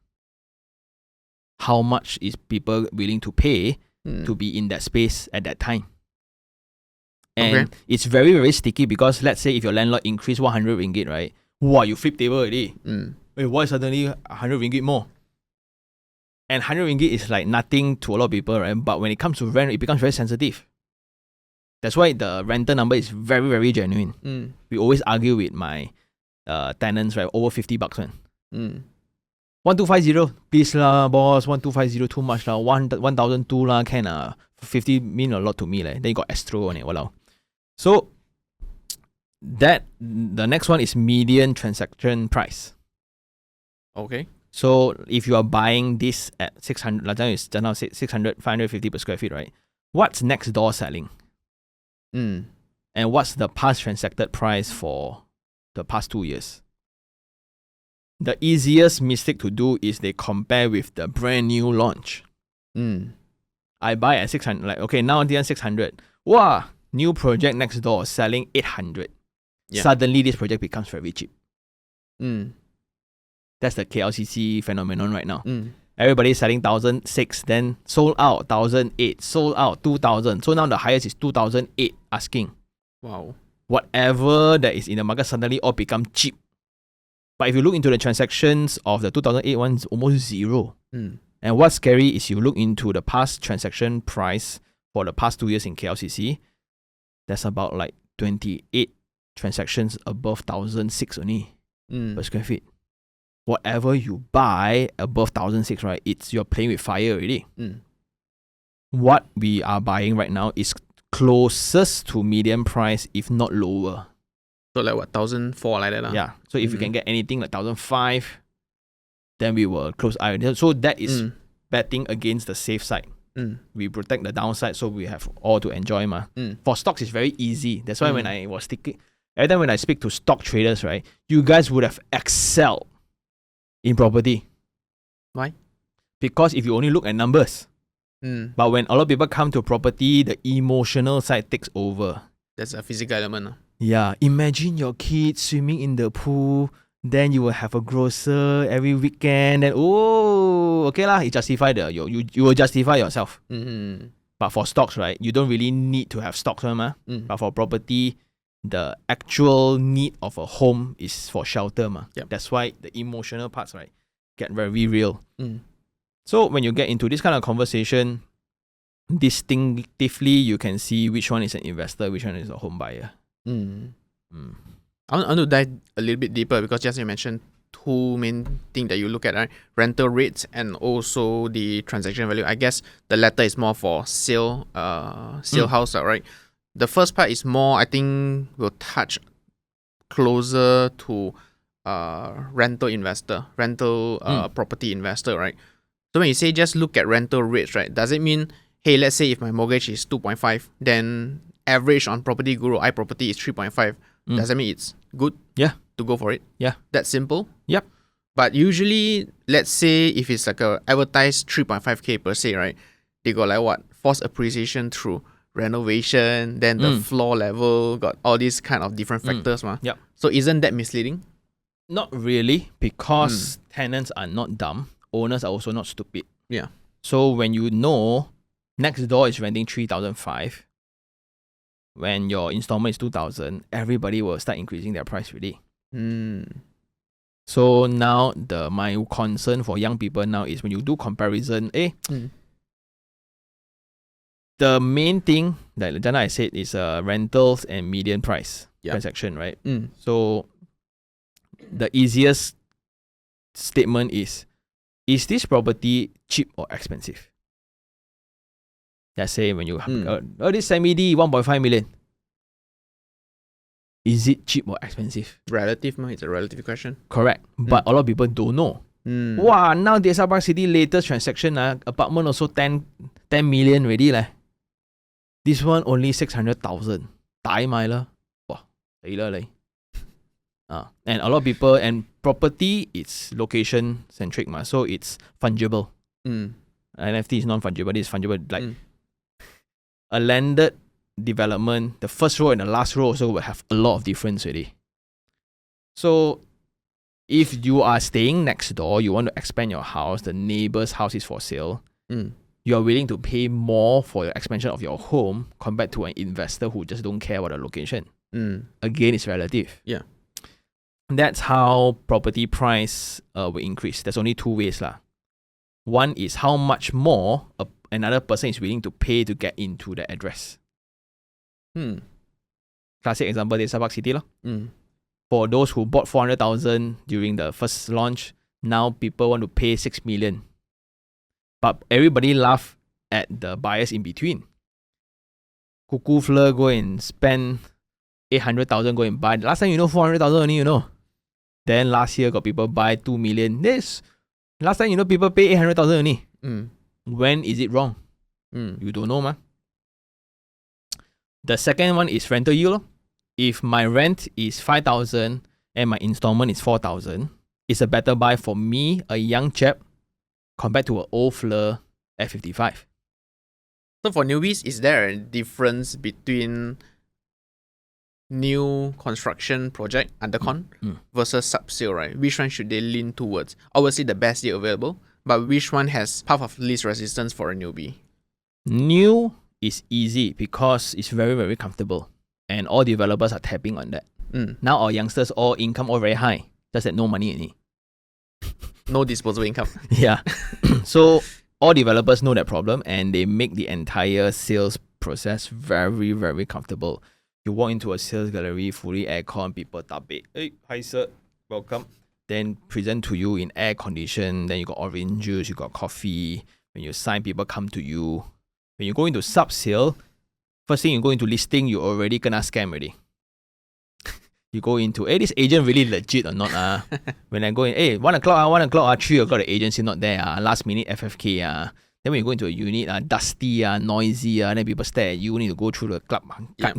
How much is people willing to pay to be in that space at that time? And it's very, very sticky because let's say if your landlord increase 100 ringgit, right? Wow, you flip table already. Wait, why suddenly 100 ringgit more? And 100 ringgit is like nothing to a lot of people, right? But when it comes to rent, it becomes very sensitive. That's why the rental number is very, very genuine. We always argue with my tenants, right? Over 50 bucks, man. 1250, please lah, boss. 1250 too much lah. 1002 lah, can 50 mean a lot to me, like. Then you got Astro on it, walao. So the next one is median transaction price.
Okay.
So if you are buying this at 600, like just now 600, 550 per square feet, right? What's next door selling? And what's the past transacted price for the past 2 years? The easiest mistake to do is they compare with the brand new launch. I buy at 600, like, okay, now they're 600. Wow, new project next door selling 800. Yeah. Suddenly this project becomes very cheap. That's the KLCC phenomenon right now. Everybody's selling 1,006, then sold out 1,008, sold out 2,000. So now the highest is 2,008 asking. Wow. Whatever that is in the market suddenly all become cheap. But if you look into the transactions of the 2008 one, it's almost zero. And what's scary is you look into the past transaction price for the past 2 years in KLCC, there's about like 28 transactions above 1,006 only per square feet. Whatever you buy above 1,006, right, you're playing with fire already. What we are buying right now is closest to median price, if not lower.
So like what, 1,004 like that?
Yeah. So if you can get anything like 1,005, then we will close eye. So that is betting against the safe side. We protect the downside, so we have all to enjoy. For stocks, it's very easy. That's why when I was sticking, every time when I speak to stock traders, right, you guys would have excelled in property.
Why?
Because if you only look at numbers, but when a lot of people come to property, the emotional side takes over.
That's a physical element.
Yeah, imagine your kids swimming in the pool, then you will have a grocer every weekend, then okay lah, you will justify yourself. But for stocks, right, you don't really need to have stocks, but for property, the actual need of a home is for shelter. That's why the emotional parts, right, get very real. So when you get into this kind of conversation, distinctively you can see which one is an investor, which one is a home buyer.
I want to dive a little bit deeper because just you mentioned 2 main things that you look at, right? Rental rates and also the transaction value. I guess the latter is more for sale house, right? The first part is more, I think, will touch closer to rental property investor, right? So when you say just look at rental rates, right, does it mean, hey, let's say if my mortgage is 2.5, then average on Property Guru iProperty is 3.5. Does that mean it's good?
Yeah.
To go for it?
Yeah.
That's simple?
Yep.
But usually, let's say if it's like a advertised 3.5k per se, right? They got like what? Forced appreciation through renovation, then the floor level, got all these kind of different factors.
Yep.
So isn't that misleading?
Not really, because tenants are not dumb. Owners are also not stupid.
Yeah.
So when you know next door is renting 3,500, when your installment is 2,000, everybody will start increasing their price really. So now my concern for young people now is when you do comparison, the main thing that Jana I said is rentals and median price transaction, right? So the easiest statement is this property cheap or expensive? Let's say when you this semi-D 1.5 million. Is it cheap or expensive?
Relative, it's a relative question.
Correct. But a lot of people don't know. Wow, now the Sabah City latest transaction, apartment also 10 million already. This one only 600,000. Tai mai la. Wow, and a lot of people, and property, it's location centric, so it's fungible. NFT is non-fungible, it's fungible. Like a landed development, the first row and the last row also will have a lot of difference already. So if you are staying next door, you want to expand your house, the neighbor's house is for sale, you are willing to pay more for the expansion of your home compared to an investor who just don't care about the location. Again, it's relative.
Yeah.
That's how property price will increase. There's only two ways. One is how much more another person is willing to pay to get into the address. Classic example is Sabah City. For those who bought 400,000 during the first launch, now people want to pay 6 million. But everybody laugh at the buyers in between. Kuku Fleur go and spend 800,000 go and buy. Last time 400,000 only, Then last year got people buy 2 million. Last time people pay 800,000 only. When is it wrong? You don't know, The second one is rental yield. If my rent is 5,000 and my installment is 4,000, it's a better buy for me, a young chap, compared to an old Fleur at 55.
So for newbies, is there a difference between new construction project undercon versus subsale, right? Which one should they lean towards? Obviously the best deal available, but which one has path of least resistance for a newbie?
New is easy because it's very, very comfortable. And all developers are tapping on that. Now our youngsters, all income all very high. Just that no money in it.
No disposable income.
Yeah. So all developers know that problem and they make the entire sales process very, very comfortable. You walk into a sales gallery, fully aircon, people tap it. Hey, hi sir, welcome. Then present to you in air condition. Then you got orange juice, you got coffee. When you sign, people come to you. When you go into subsale, first thing you go into listing, you already kena scam already. You go into, this agent really legit or not? When I go in, 1 o'clock, 3 o'clock, the agency not there. Last minute FFK. Then when you go into a unit, dusty, noisy, then people stare at you. Need to go through the club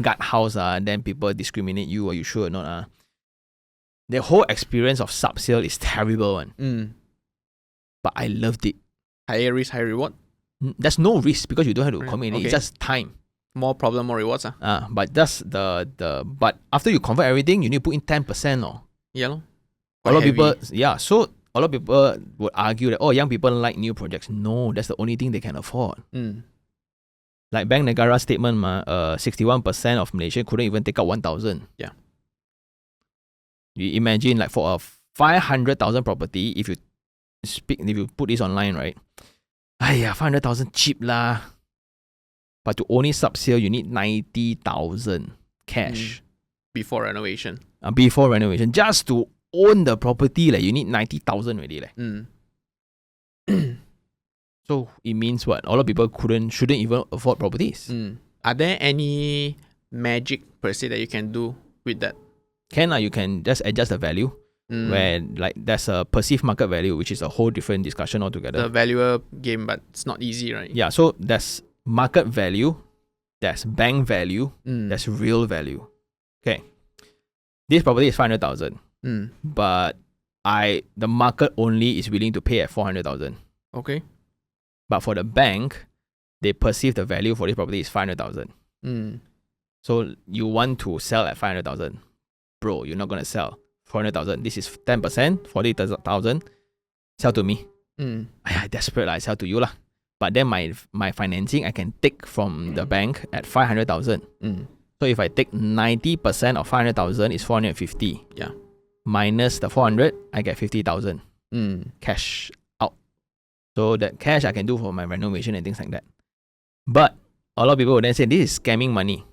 guard house. Then people discriminate you. Are you sure or not? The whole experience of subsale is terrible one. But I loved it.
Higher risk, high reward?
There's no risk because you don't have to commit. Okay. It's just time.
More problem, more rewards.
But that's but after you convert everything, you need to put in 10% or.
Yeah.
A lot of people, so a lot of people would argue that, young people like new projects. No, that's the only thing they can afford. Like Bank Negara statement, 61% of Malaysia couldn't even take out 1,000.
Yeah.
You imagine like for a 500,000 property, if you put this online, right? 500,000 cheap lah. But to only subsale, you need 90,000 cash.
Before renovation.
Before renovation. Just to own the property, you need 90,000 already. So it means what? A lot of people shouldn't even afford properties.
Are there any magic per se that you can do with that?
You can just adjust the value. Where there's a perceived market value, which is a whole different discussion altogether.
The valuer game, but it's not easy, right?
Yeah, so there's market value, there's bank value, there's real value. Okay. This property is 500,000. But the market only is willing to pay at 400,000.
Okay.
But for the bank, they perceive the value for this property is 500,000. So you want to sell at 500,000. Bro, you're not gonna sell 400,000. This is 10%, 40,000. Sell to me. Desperate, I sell to you lah. But then my financing I can take from the bank at 500,000. So if I take 90% of 500,000, it's 450.
Yeah.
minus the 400, I get 50,000 cash out. So that cash I can do for my renovation and things like that. But a lot of people will then say this is scamming money.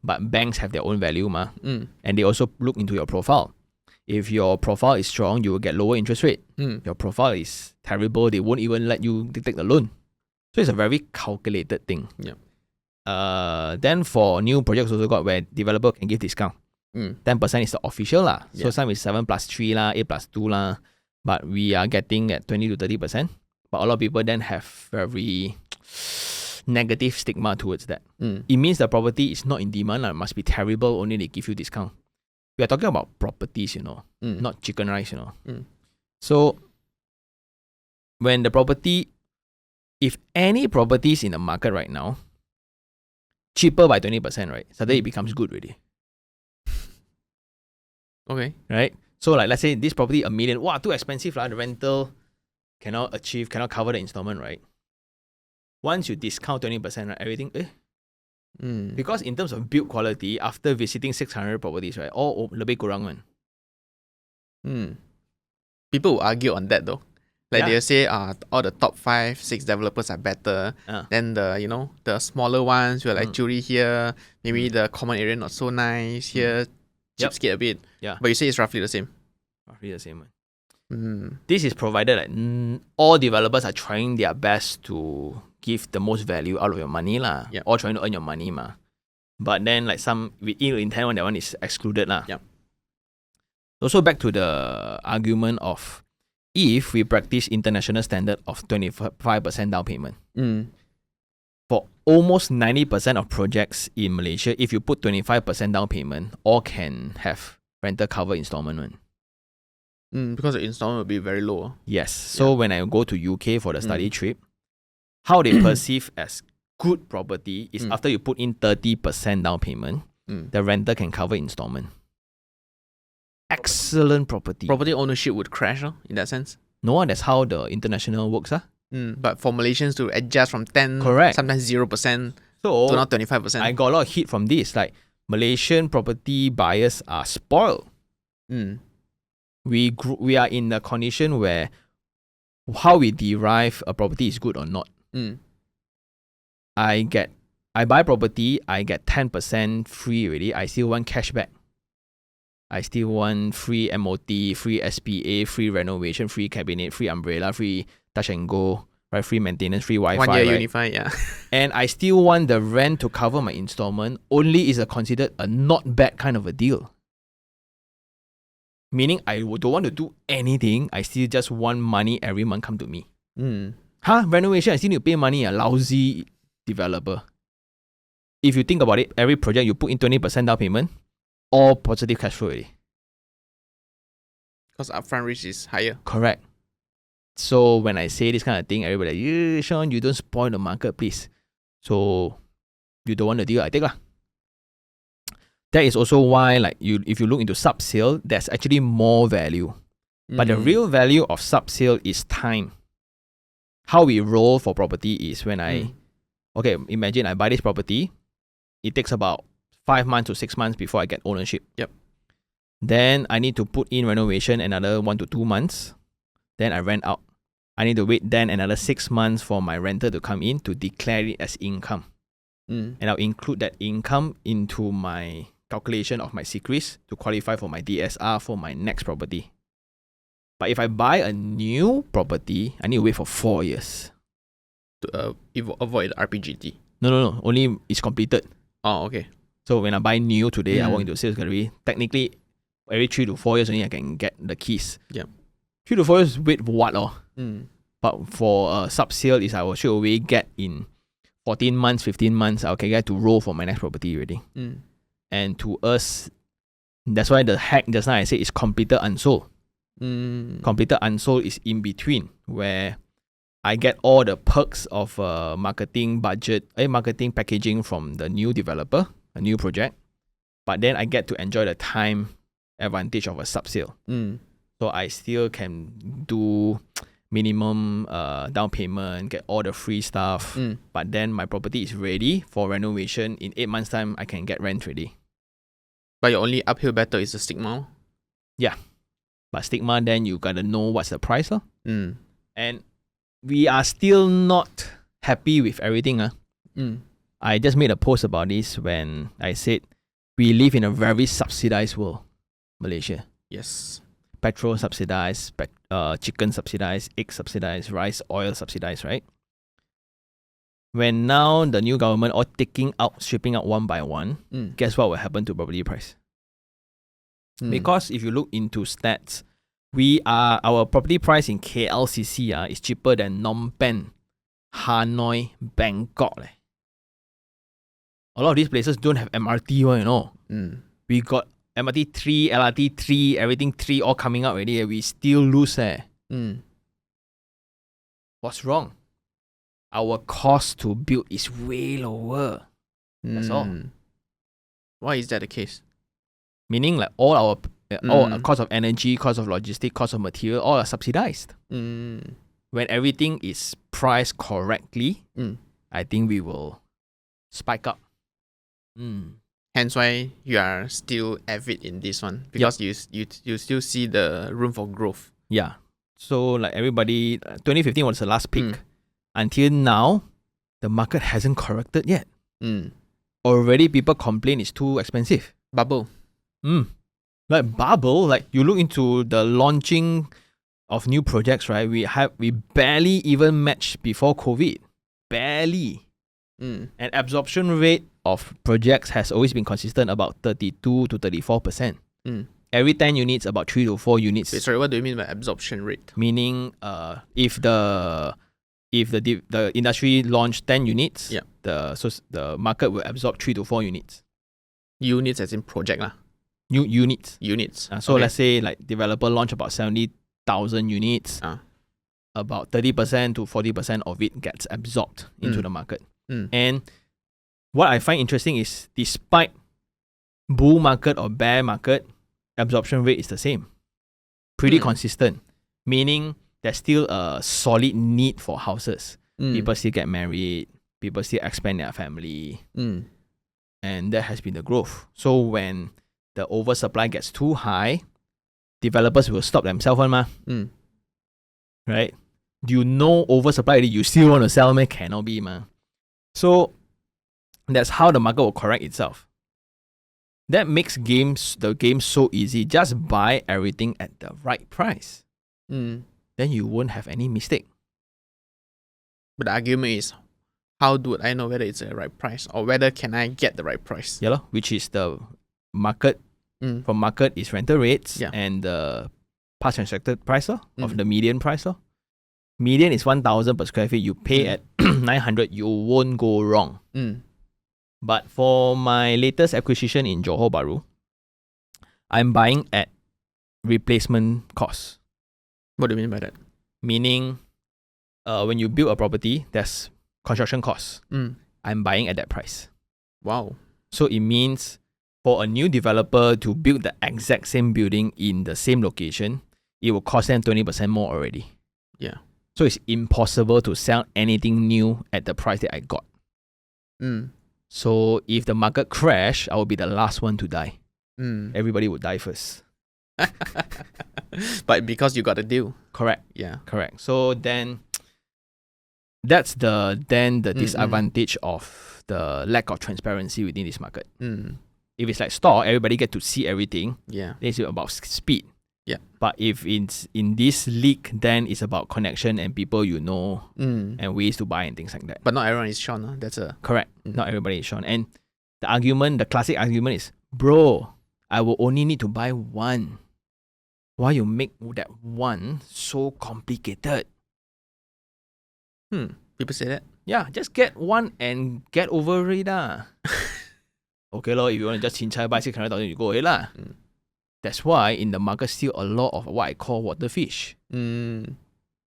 But banks have their own value, and they also look into your profile. If your profile is strong, you will get lower interest rate. Your profile is terrible, they won't even let you take the loan. So it's a very calculated thing. Then for new projects also got where developer can give discount. 10% is the official lah. So some is 7 plus 3 lah, 8 plus 2 lah. But we are getting at 20 to 30%. But a lot of people then have very negative stigma towards that. It means the property is not in demand lah. It must be terrible, only they give you discount. We are talking about properties, not chicken rice, So when the property, if any properties in the market right now, cheaper by 20%, right? Suddenly it becomes good already.
Okay.
Right? So like let's say this property $1 million, wow, too expensive lah. The rental cannot cover the installment, right? Once you discount 20%, right, everything, because in terms of build quality, after visiting 600 properties, right, all lebih kurang man.
People will argue on that though. Like they'll say all the top 5, 6 developers are better than the the smaller ones who are like jewelry here, maybe the common area not so nice here, cheapskate a bit. But you say it's roughly the same.
Roughly the same one. This is provided like all developers are trying their best to give the most value out of your money lah. All trying to earn your money ma. But then like some with ill intent one, that one is excluded lah. Also back to the argument of if we practice international standard of 25% down payment. For almost 90% of projects in Malaysia, if you put 25% down payment, all can have rental cover installment one.
Because the installment will be very low.
Yes. So when I go to UK for the study trip, how they perceive as good property is after you put in 30% down payment, the renter can cover installment. Excellent property.
Property ownership would crash in that sense.
No, that's how the international works.
But for Malaysians to adjust from 10, sometimes 0%
so
to now 25%.
I got a lot of heat from this. Like Malaysian property buyers are spoiled. We are in a condition where how we derive a property is good or not. I buy property, I get 10% free already. I still want cashback. I still want free MOT, free SPA, free renovation, free cabinet, free umbrella, free touch and go, right? Free maintenance, free Wi-Fi.
1 year
right?
Unify,
And I still want the rent to cover my installment. Only is considered a not bad kind of a deal. Meaning I don't want to do anything. I still just want money every month come to me. Renovation, I still need to pay money, a lousy developer. If you think about it, every project you put in 20% down payment, all positive cash flow already.
Because upfront risk is higher.
Correct. So when I say this kind of thing, everybody like, Sean, you don't spoil the market, please. So you don't want the deal, I take lah. That is also why, like if you look into Subsale, there's actually more value. But the real value of Subsale is time. How we roll for property is when imagine I buy this property, it takes about 5 months to 6 months before I get ownership. Then I need to put in renovation another 1 to 2 months. Then I rent out. I need to wait then another 6 months for my renter to come in to declare it as income. And I'll include that income into my calculation of my CRIS to qualify for my DSR for my next property. But if I buy a new property, I need to wait for 4 years.
To avoid RPGT.
No. Only it's completed.
Oh, okay.
So when I buy new today, I walk into a sales gallery. Technically, every 3 to 4 years only I can get the keys. 3 to 4 years, wait for what? But for Subsale, is I will straight away get in 14 months, 15 months, I can get to roll for my next property already. And to us, that's why the hack just now I said is completed unsold. Completed unsold is in between, where I get all the perks of marketing packaging from the new developer, a new project, but then I get to enjoy the time advantage of a Subsale. So I still can do minimum down payment, get all the free stuff, but then my property is ready for renovation. In 8 months' time, I can get rent ready.
But your only uphill battle is the stigma?
Yeah. But stigma, then you gotta know what's the price.
Mm.
And we are still not happy with everything.
Mm.
I just made a post about this when I said we live in a very subsidized world, Malaysia.
Yes.
Petrol subsidized, chicken subsidized, egg subsidized, rice, oil subsidized, right? When now the new government all stripping out one by one, guess what will happen to property price? Because if you look into stats, our property price in KLCC is cheaper than Phnom Penh, Hanoi, Bangkok. A lot of these places don't have MRT, We got MRT 3, LRT 3, everything 3 all coming out already. We still lose. What's wrong? Our cost to build is way lower. That's all.
Why is that the case?
Meaning like all our cost of energy, cost of logistics, cost of material, all are subsidized. When everything is priced correctly, I think we will spike up.
Hence why you are still avid in this one, because you still see the room for growth.
Yeah. So like everybody, 2015 was the last peak. Until now, the market hasn't corrected yet. Already people complain it's too expensive.
Bubble.
Like bubble, like you look into the launching of new projects, right? We barely even matched before COVID. Barely. And absorption rate of projects has always been consistent, about 32 to 34%. Every 10 units, about 3 to 4 units.
Wait, sorry, what do you mean by absorption rate?
Meaning, if the industry launched 10 units, the market will absorb 3 to 4 units.
Units as in project lah.
New units.
So
let's say like developer launch about 70,000 units. About 30% to 40% of it gets absorbed into the market. And what I find interesting is, despite bull market or bear market, absorption rate is the same. Pretty consistent. Meaning there's still a solid need for houses. People still get married. People still expand their family. And that has been the growth. So when the oversupply gets too high, developers will stop themselves. Right? Do you know oversupply already? You still want to sell? Cannot be. So that's how the market will correct itself. That makes the game so easy. Just buy everything at the right price. Then you won't have any mistake.
But the argument is, how do I know whether it's the right price, or whether can I get the right price?
Yeah, which is the market. From market is rental rates and the past transacted price of the median price. Median is 1,000 per square feet. You pay at 900, you won't go wrong. But for my latest acquisition in Johor Bahru, I'm buying at replacement cost.
What do you mean by that?
Meaning, when you build a property, there's construction costs. I'm buying at that price.
Wow.
So it means for a new developer to build the exact same building in the same location, it will cost them 20% more already.
Yeah.
So it's impossible to sell anything new at the price that I got. So if the market crash, I will be the last one to die. Everybody would die first.
But because you got a deal.
Correct.
Yeah.
Correct. So then that's the disadvantage of the lack of transparency within this market. If it's like stock, everybody get to see everything.
Yeah.
Then it's about speed.
Yeah.
But if it's in this league, then it's about connection and people and ways to buy and things like that.
But not everyone is Sean. That's a
correct. Not everybody is Sean. And the classic argument is, bro, I will only need to buy one. Why you make that one so complicated?
People say that?
Yeah, just get one and get over it. Okay, if you want to just chincai buy 600,000, you go ahead. That's why in the market still a lot of what I call water fish. And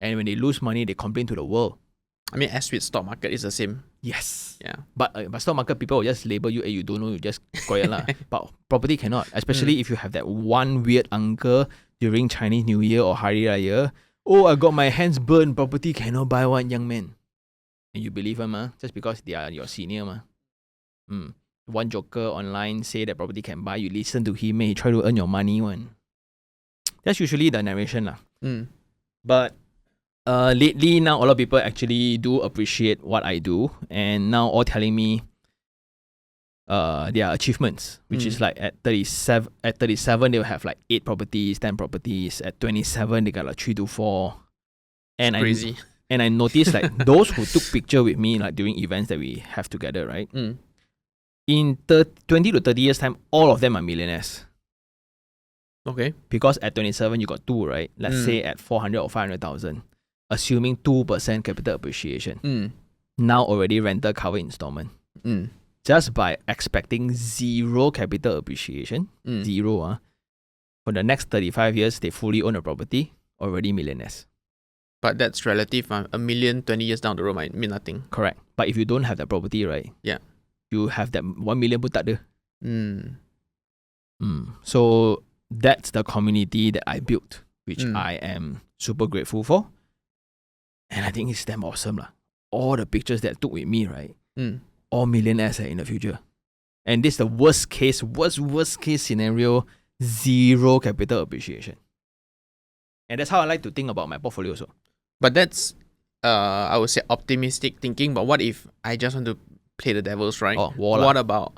when they lose money, they complain to the world.
I mean, as with stock market, it's the same.
Yes.
Yeah.
But stock market, people will just label you, you don't know, you just quiet lah. But property cannot. Especially if you have that one weird uncle during Chinese New Year or Hari Raya. Oh, I got my hands burned. Property cannot buy one, young man. And you believe him, just because they are your senior. One joker online say that property can buy. You listen to him, he try to earn your money. That's usually the narration lah.
Mm.
But lately now, a lot of people actually do appreciate what I do, and now all telling me their achievements, which is like at 37, they'll have like 8 properties, 10 properties. At 27, they got like 3 to 4. And
Crazy.
I noticed like those who took picture with me like during events that we have together, right? In 20 to 30 years time, all of them are millionaires.
Okay.
Because at 27, you got 2, right? Let's say at 400 or 500,000, assuming 2% capital appreciation. Now already rental cover installment. Just by expecting 0 capital appreciation, 0, for the next 35 years, they fully own a property, already millionaires.
But that's relative. A million 20 years down the road might mean nothing.
Correct. But if you don't have that property, right?
Yeah.
You have that 1 million pun tak ada. So that's the community that I built, which I am super grateful for. And I think it's damn awesome lah. All the pictures that I took with me, right? All millionaires in the future. And this is the worst case scenario, 0 capital appreciation. And that's how I like to think about my portfolio also.
But that's, I would say, optimistic thinking. But what if I just want to play the devil's right? What about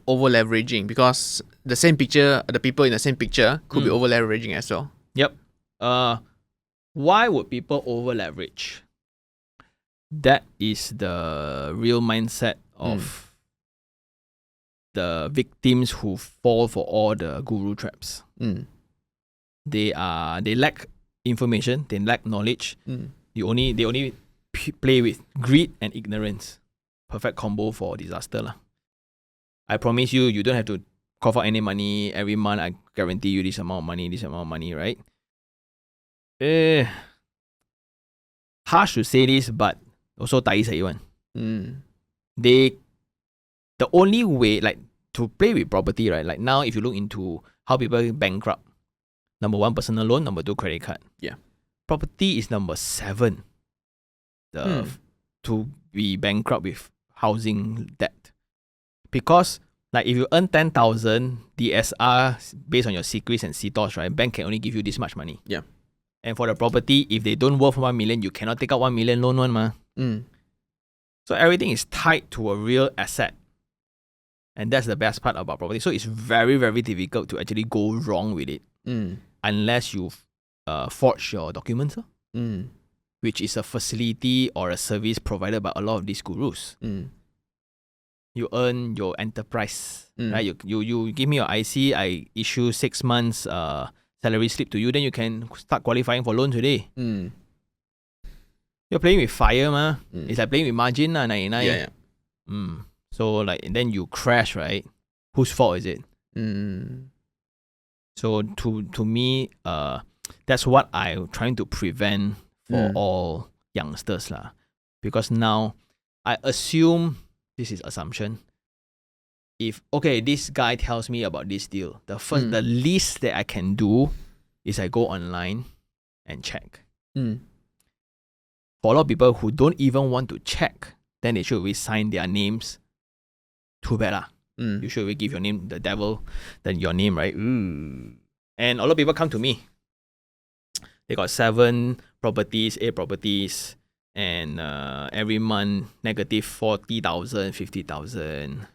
over leveraging? Because the same picture, the people in the same picture could be over leveraging as well.
Yep. Why would people over leverage? That is the real mindset of the victims who fall for all the guru traps. They lack information, they lack knowledge. They only play with greed and ignorance. Perfect combo for disaster lah. I promise you, you don't have to cough out any money every month. I guarantee you this amount of money, right? Harsh to say this, but also tai sai one. The only way, like, to play with property, right? Like now, if you look into how people bankrupt, number 1, personal loan, number 2, credit card.
Yeah.
Property is number 7 to be bankrupt with housing debt. Because like if you earn 10,000 DSR based on your secrets and CTOS, right? Bank can only give you this much money.
Yeah.
And for the property, if they don't worth 1 million, you cannot take out 1 million loan one ma. So everything is tied to a real asset. And that's the best part about property. So it's very, very difficult to actually go wrong with it. Unless you forge your documents, which is a facility or a service provided by a lot of these gurus. You earn your enterprise, right? You give me your IC, I issue 6 months salary slip to you, then you can start qualifying for loan today. You're playing with fire, ma. It's like playing with margin, 99.
Yeah.
So like, and then you crash, right? Whose fault is it? So to me, that's what I'm trying to prevent for all youngsters lah. Because now I assume, this is assumption, if this guy tells me about this deal, the least that I can do is I go online and check. For a lot of people who don't even want to check, then they should always sign their names. Too bad lah. You should always give your name, the devil, then your name, right? And a lot of people come to me. They got 7 properties, 8 properties, and every month negative 40,000, 50,000.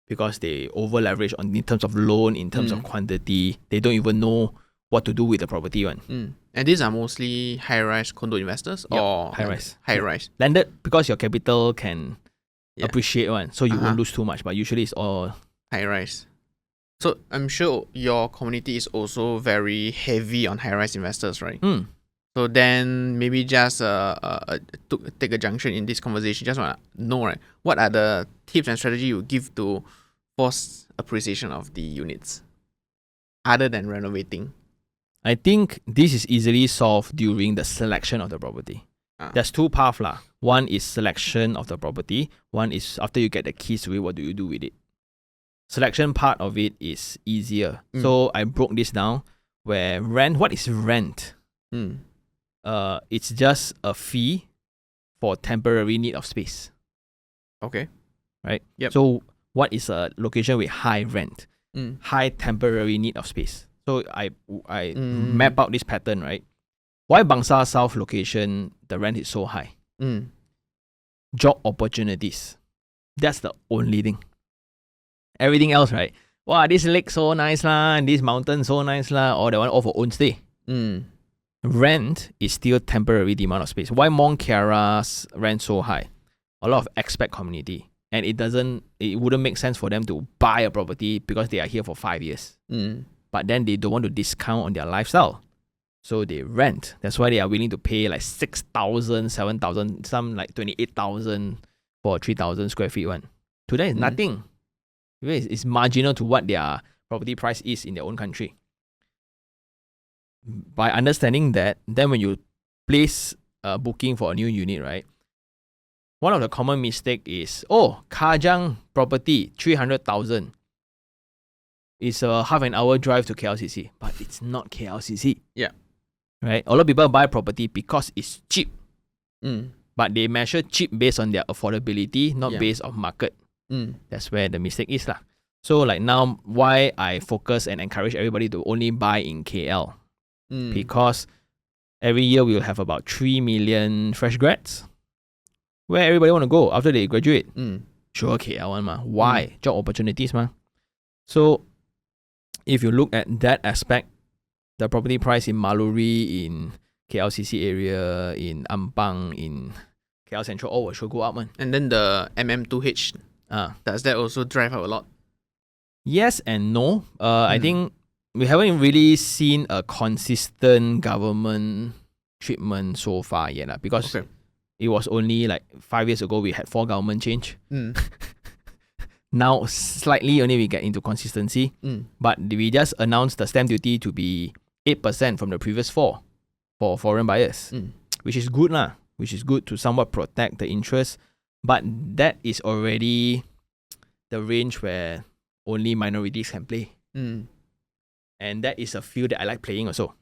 Because they over leverage in terms of loan, in terms of quantity. They don't even know what to do with the property one.
And these are mostly high-rise condo investors? Or
high-rise.
High-rise.
Landed because your capital can appreciate one, so you won't lose too much. But usually it's all
high-rise. So I'm sure your community is also very heavy on high-rise investors, right? So then maybe just take a junction in this conversation. Just want to know, right? What are the tips and strategy you give to force appreciation of the units, other than renovating?
I think this is easily solved during the selection of the property. There's 2 paths lah. One is selection of the property. One is after you get the keys to it, what do you do with it? Selection part of it is easier. So I broke this down where rent, what is rent? It's just a fee for temporary need of space.
Okay.
Right?
Yep.
So what is a location with high rent? High temporary need of space. So I map out this pattern, right? Why Bangsar South location, the rent is so high? Job opportunities. That's the only thing. Everything else, right? Wow, this lake so nice lah, and this mountain so nice lah, or the one all for own stay. Rent is still temporary demand of space. Why Mont Kiara's rent so high? A lot of expat community. And it wouldn't make sense for them to buy a property because they are here for 5 years. But then they don't want to discount on their lifestyle. So they rent. That's why they are willing to pay like 6,000, 7,000, some like 28,000 for a 3,000 square feet one. To them, it's nothing. It's marginal to what their property price is in their own country. By understanding that, then when you place a booking for a new unit, right? One of the common mistake is, Kajang property, 300,000. It's a half an hour drive to KLCC. But it's not KLCC.
Yeah.
Right? A lot of people buy property because it's cheap. But they measure cheap based on their affordability, not based on market. That's where the mistake is lah. So like now, why I focus and encourage everybody to only buy in KL? Because every year we will have about 3 million fresh grads. Where everybody want to go after they graduate? Sure, KL one ma. Why? Job opportunities ma. So if you look at that aspect, the property price in Maluri, in KLCC area, in Ampang, in KL Central, all will sure go up man.
And then the MM2H, does that also drive up a lot?
Yes and no. I think we haven't really seen a consistent government treatment so far yet because it was only like 5 years ago we had 4 government change. Now slightly only we get into consistency. But we just announced the stamp duty to be 8% from the previous 4 for foreign buyers, which is good lah. Which is good to somewhat protect the interest. But that is already the range where only minorities can play. And that is a field that I like playing also.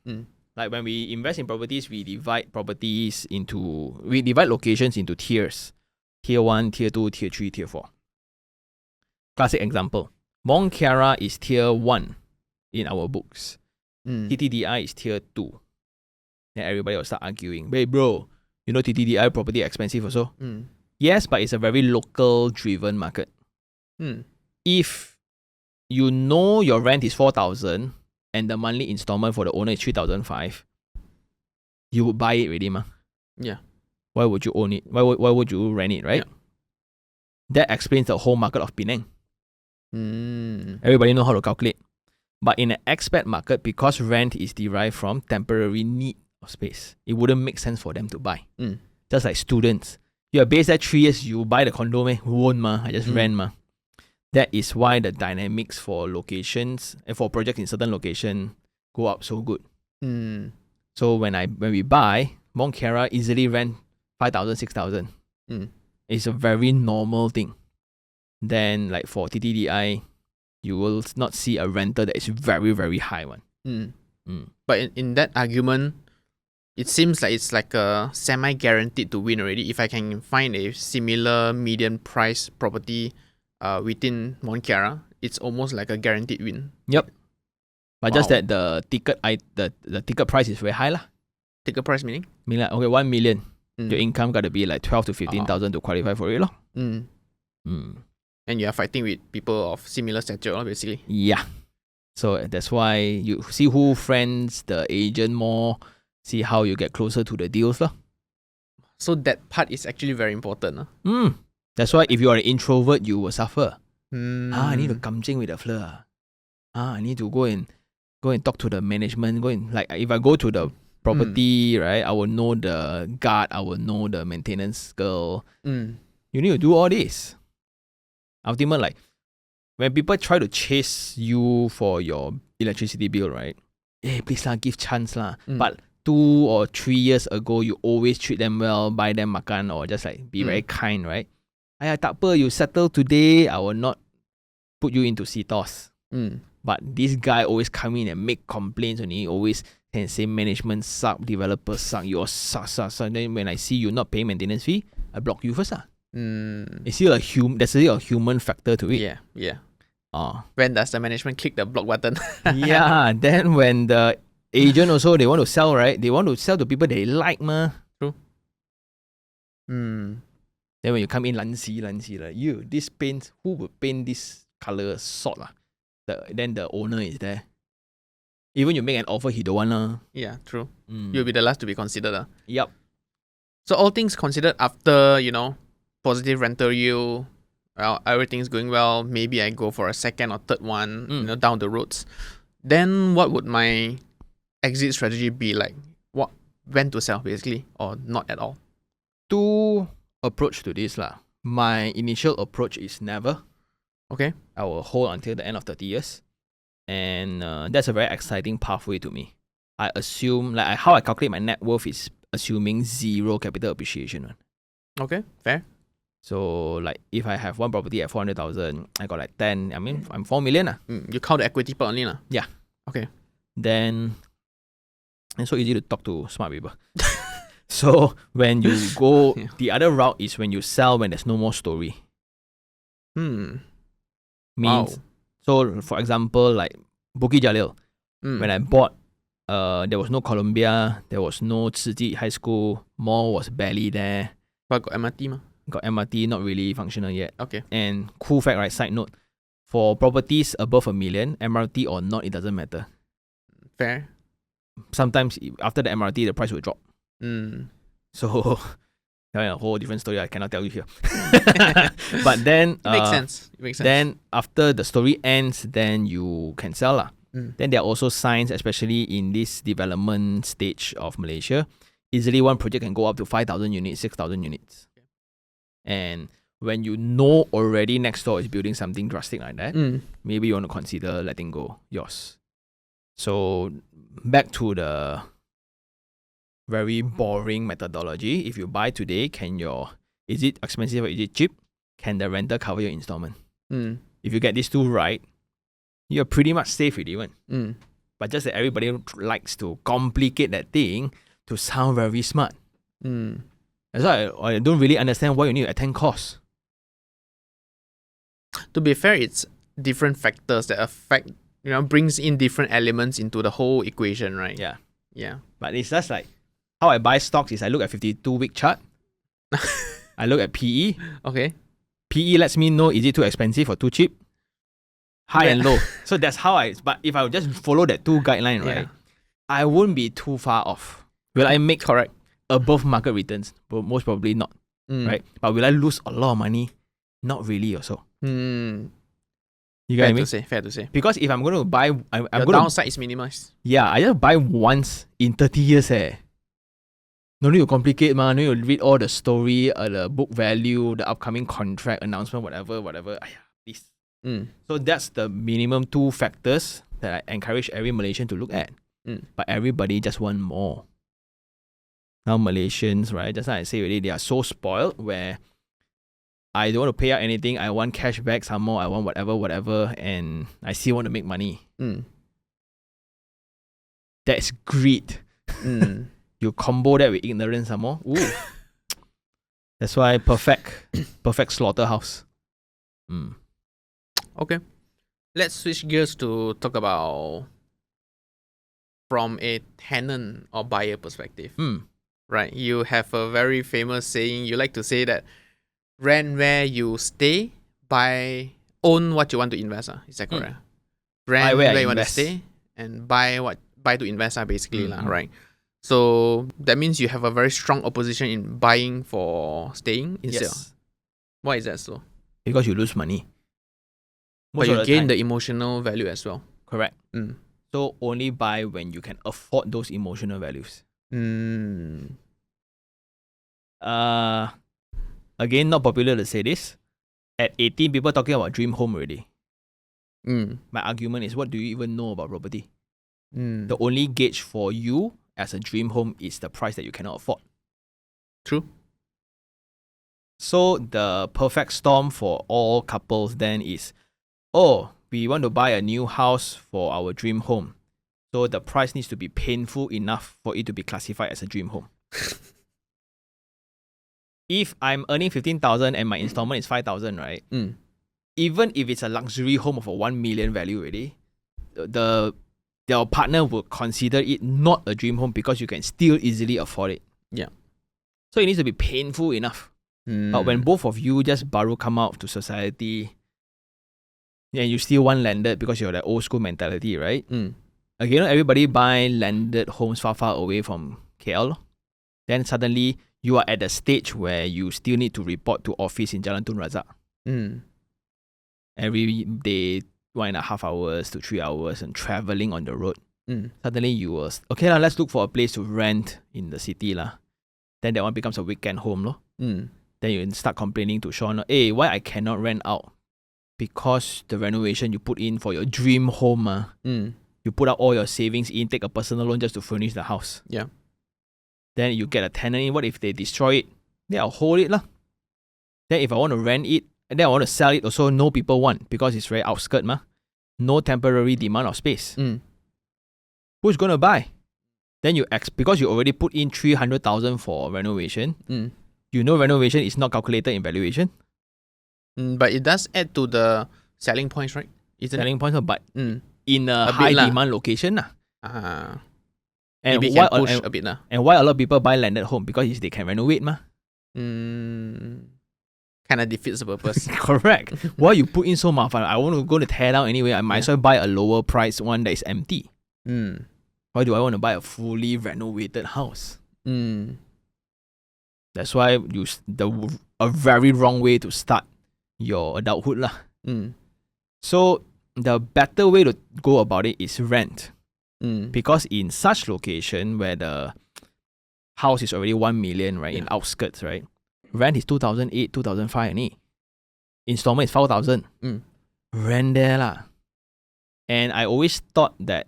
Like when we invest in properties, we divide locations into tiers. Tier 1, Tier 2, Tier 3, Tier 4. Classic example. Mont Kiara is Tier 1 in our books. TTDI is Tier 2. Then everybody will start arguing. Hey bro, you know TTDI property expensive also? Yes, but it's a very local driven market. If you know your rent is 4,000 and the monthly installment for the owner is 3,500, you would buy it already ma.
Yeah.
Why would you own it? Why would you rent it, right? Yeah. That explains the whole market of Penang. Everybody know how to calculate. But in an expat market, because rent is derived from temporary need of space, it wouldn't make sense for them to buy. Just like students. You are based there 3 years, you buy the condo meh? Won't ma. I just rent ma. That is why the dynamics for locations and for projects in certain location go up so good. So when we buy, Mont Kiara easily rent 5,000, 6,000. It's a very normal thing. Then like for TTDI, you will not see a rental that is very, very high one.
But in that argument, it seems like it's like a semi-guaranteed to win already. If I can find a similar median price property within Mont Kiara, it's almost like a guaranteed win.
Yep. But just that the ticket price is very high lah.
Ticket price meaning?
Meaning like, okay, 1 million. Your income got to be like 12 to 15,000 to qualify for it lor.
And you are fighting with people of similar stature basically.
Yeah. So that's why you see who friends the agent more, see how you get closer to the deals lah.
So that part is actually very important.
That's why if you are an introvert, you will suffer. I need to come with the floor. I need to go and talk to the management. Like if I go to the property, right, I will know the guard, I will know the maintenance girl. You need to do all this. Ultimately, like when people try to chase you for your electricity bill, right? Hey, please lah, give chance lah. But 2 or 3 years ago, you always treat them well, buy them makan, or just like be very kind, right? Ayah, tak apa, you settle today, I will not put you into CTOS. But this guy always come in and make complaints and he always can say management suck, developers suck, you all suck. Then when I see you not paying maintenance fee, I block you first. It's still there's still a human factor to it.
Yeah. When does the management click the block button?
Yeah, then when the agent also, they want to sell, right? They want to sell to people they like, ma.
True.
Then when you come in, lancy, like, you, this paint, who would paint this color sort? Then the owner is there. Even you make an offer, he don't want.
Yeah, true. You'll be the last to be considered.
Yep.
So all things considered, after, positive rental yield, well, everything's going well, maybe I go for a second or third one, down the roads. Then what would my exit strategy be like? When to sell, basically, or not at all?
Two approach to this lah. My initial approach is never.
Okay.
I will hold until the end of 30 years. And that's a very exciting pathway to me. I assume, like how I calculate my net worth is assuming zero capital appreciation.
Okay, fair.
So like if I have one property at 400,000, I got like 10, I mean I'm 4 million.
You count the equity part only.
Yeah.
Okay.
Then it's so easy to talk to smart people. So when you go, the other route is when you sell when there's no more story. Means,
wow.
So for example, like Bukit Jalil, when I bought, there was no Columbia, there was no Tzu Chi High School, mall was barely there.
But got MRT ma?
Got MRT, not really functional yet.
Okay.
And cool fact, right? Side note, for properties above $1 million, MRT or not, it doesn't matter.
Fair.
Sometimes after the MRT, the price will drop. So, a whole different story I cannot tell you here. But then
it makes sense.
Then after the story ends, then you can sell lah. Then there are also signs, especially in this development stage of Malaysia. Easily one project can go up to 5,000 units, 6,000 units. And when you know already next door is building something drastic like that, maybe you want to consider letting go yours. So back to the very boring methodology. If you buy today, is it expensive or is it cheap? Can the renter cover your installment? If you get these two right, you're pretty much safe with even. But just that everybody likes to complicate that thing to sound very smart. That's why I don't really understand why you need to attend course.
To be fair, it's different factors that affect, brings in different elements into the whole equation, right? Yeah.
But it's just like, how I buy stocks is I look at 52-week chart. I look at PE.
Okay.
PE lets me know is it too expensive or too cheap. High and low. So that's how but if I would just follow that two guideline, right, I wouldn't be too far off. Will I make correct above market returns? But most probably not. Right? But will I lose a lot of money? Not really also. You get what I mean?
Fair to say.
Because if I'm going to buy...
The downside is minimized.
Yeah, I just buy once in 30 years. No need to complicate, man. No need to read all the story, the book value, the upcoming contract announcement, whatever. Please. So that's the minimum two factors that I encourage every Malaysian to look at. But everybody just want more. Now Malaysians, right? Just like I say already, they are so spoiled where I don't want to pay out anything. I want cash back some more. I want whatever, and I still want to make money. That's greed. You combo that with ignorance some more. Ooh. That's why perfect slaughterhouse.
Okay. Let's switch gears to talk about from a tenant or buyer perspective. Right. You have a very famous saying. You like to say that rent where you stay, own what you want to invest. Is that correct? Rent where you want to stay and buy to invest, basically, right? So that means you have a very strong opposition in buying for staying instead.
Yes.
Why is that so?
Because you lose money.
But you gain the emotional value as well.
Correct. So only buy when you can afford those emotional values. Again, not popular to say this. At 18, people talking about dream home already. My argument is, what do you even know about property? The only gauge for you as a dream home is the price that you cannot afford.
True.
So the perfect storm for all couples then is, we want to buy a new house for our dream home. So the price needs to be painful enough for it to be classified as a dream home. If I'm earning 15,000 and my installment is 5,000, right? even if it's a luxury home of a 1 million value already, your partner will consider it not a dream home because you can still easily afford it.
Yeah.
So it needs to be painful enough. But when both of you just baru come out to society and you still want landed because you're that old school mentality, right? Again, everybody buy landed homes far away from KL. Then suddenly you are at the stage where you still need to report to office in Jalan Tun Razak. Every day, 1.5 hours to 3 hours and traveling on the road. Suddenly you will, okay, let's look for a place to rent in the city. Then that one becomes a weekend home. Then you start complaining to Sean, hey, why I cannot rent out? Because the renovation you put in for your dream home, you put out all your savings in, take a personal loan just to furnish the house.
Yeah.
Then you get a tenant in. What if they destroy it? Then I'll hold it. Then if I want to rent it, and then I want to sell it also, no people want because it's very outskirt. No temporary demand of space. Who's going to buy? Then because you already put in 300,000 for renovation, you know renovation is not calculated in valuation.
But it does add to the selling points, right?
Selling points, but in a high demand location.
And maybe can push a bit.
And why a lot of people buy landed home? Because they can renovate.
Kind of defeats the purpose.
Correct. Why you put in so much? I want to go to tear down anyway. I might as well buy a lower price one that is empty. Why do I want to buy a fully renovated house? That's why a very wrong way to start your adulthood. So the better way to go about it is rent. Because in such location where the house is already 1 million, right, in outskirts, right, rent is 2008, 2005 only. Installment is 4,000. Rent there . And I always thought that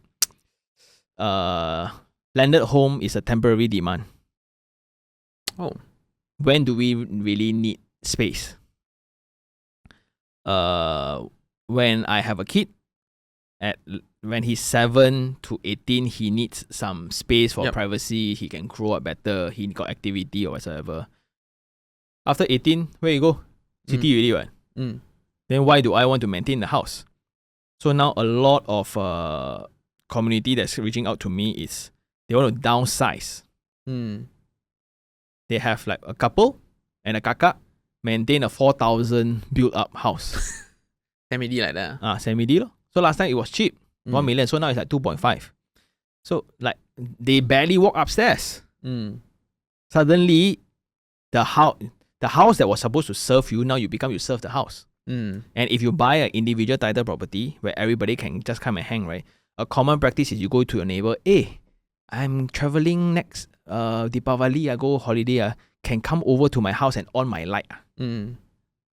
landed home is a temporary demand. When do we really need space? When I have a kid, when he's 7 to 18, he needs some space for privacy. He can grow up better. He got activity or whatsoever. After 18, where you go? City already, what? Then why do I want to maintain the house? So now a lot of community that's reaching out to me is they want to downsize. They have like a couple and a kakak maintain a 4,000 built up house.
Semi-D like that.
Semi-D. So last time it was cheap, 1 million. So now it's like 2.5. So like they barely walk upstairs. Suddenly the house that was supposed to serve you, now you serve the house. And if you buy an individual title property where everybody can just come and hang, right? A common practice is you go to your neighbor, hey, I'm traveling next Deepavali, I go holiday, can come over to my house and on my light.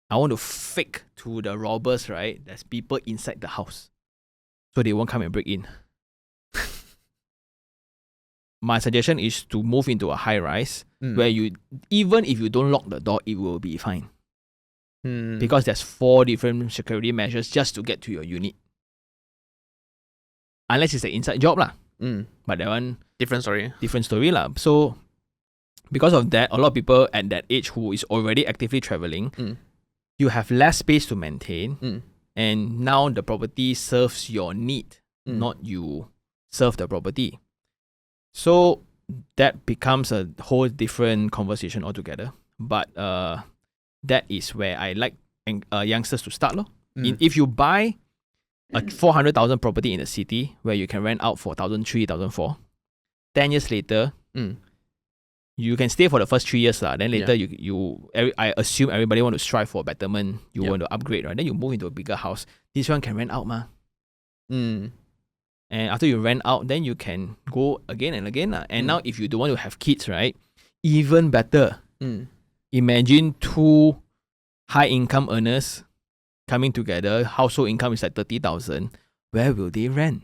I want to fake to the robbers, right? There's people inside the house. So they won't come and break in. My suggestion is to move into a high rise where even if you don't lock the door, it will be fine. Because there's 4 different security measures just to get to your unit. Unless it's an inside job but that one
different story.
So because of that, a lot of people at that age who is already actively traveling, you have less space to maintain, and now the property serves your need, not you serve the property. So that becomes a whole different conversation altogether. But that is where I like youngsters to start. If you buy a 400,000 property in the city where you can rent out for 1,300, 1,400, 10 years later, you can stay for the first 3 years. Then later, I assume everybody want to strive for betterment. You want to upgrade, right? Then you move into a bigger house. This one can rent out, And after you rent out, then you can go again and again. And now if you don't want to have kids, right? Even better. Imagine 2 high-income earners coming together. Household income is like 30,000. Where will they rent?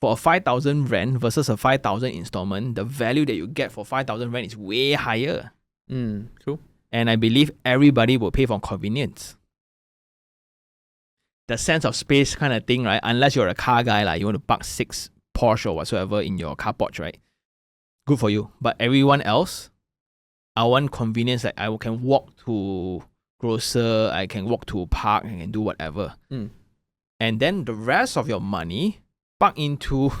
For a 5,000 rent versus a 5,000 installment, the value that you get for 5,000 rent is way higher.
True.
And I believe everybody will pay for convenience. The sense of space kind of thing, right? Unless you're a car guy, you want to park 6 Porsche or whatsoever in your car porch, right? Good for you. But everyone else, I want convenience. Like I can walk to grocer, I can walk to a park, I can do whatever. And then the rest of your money park into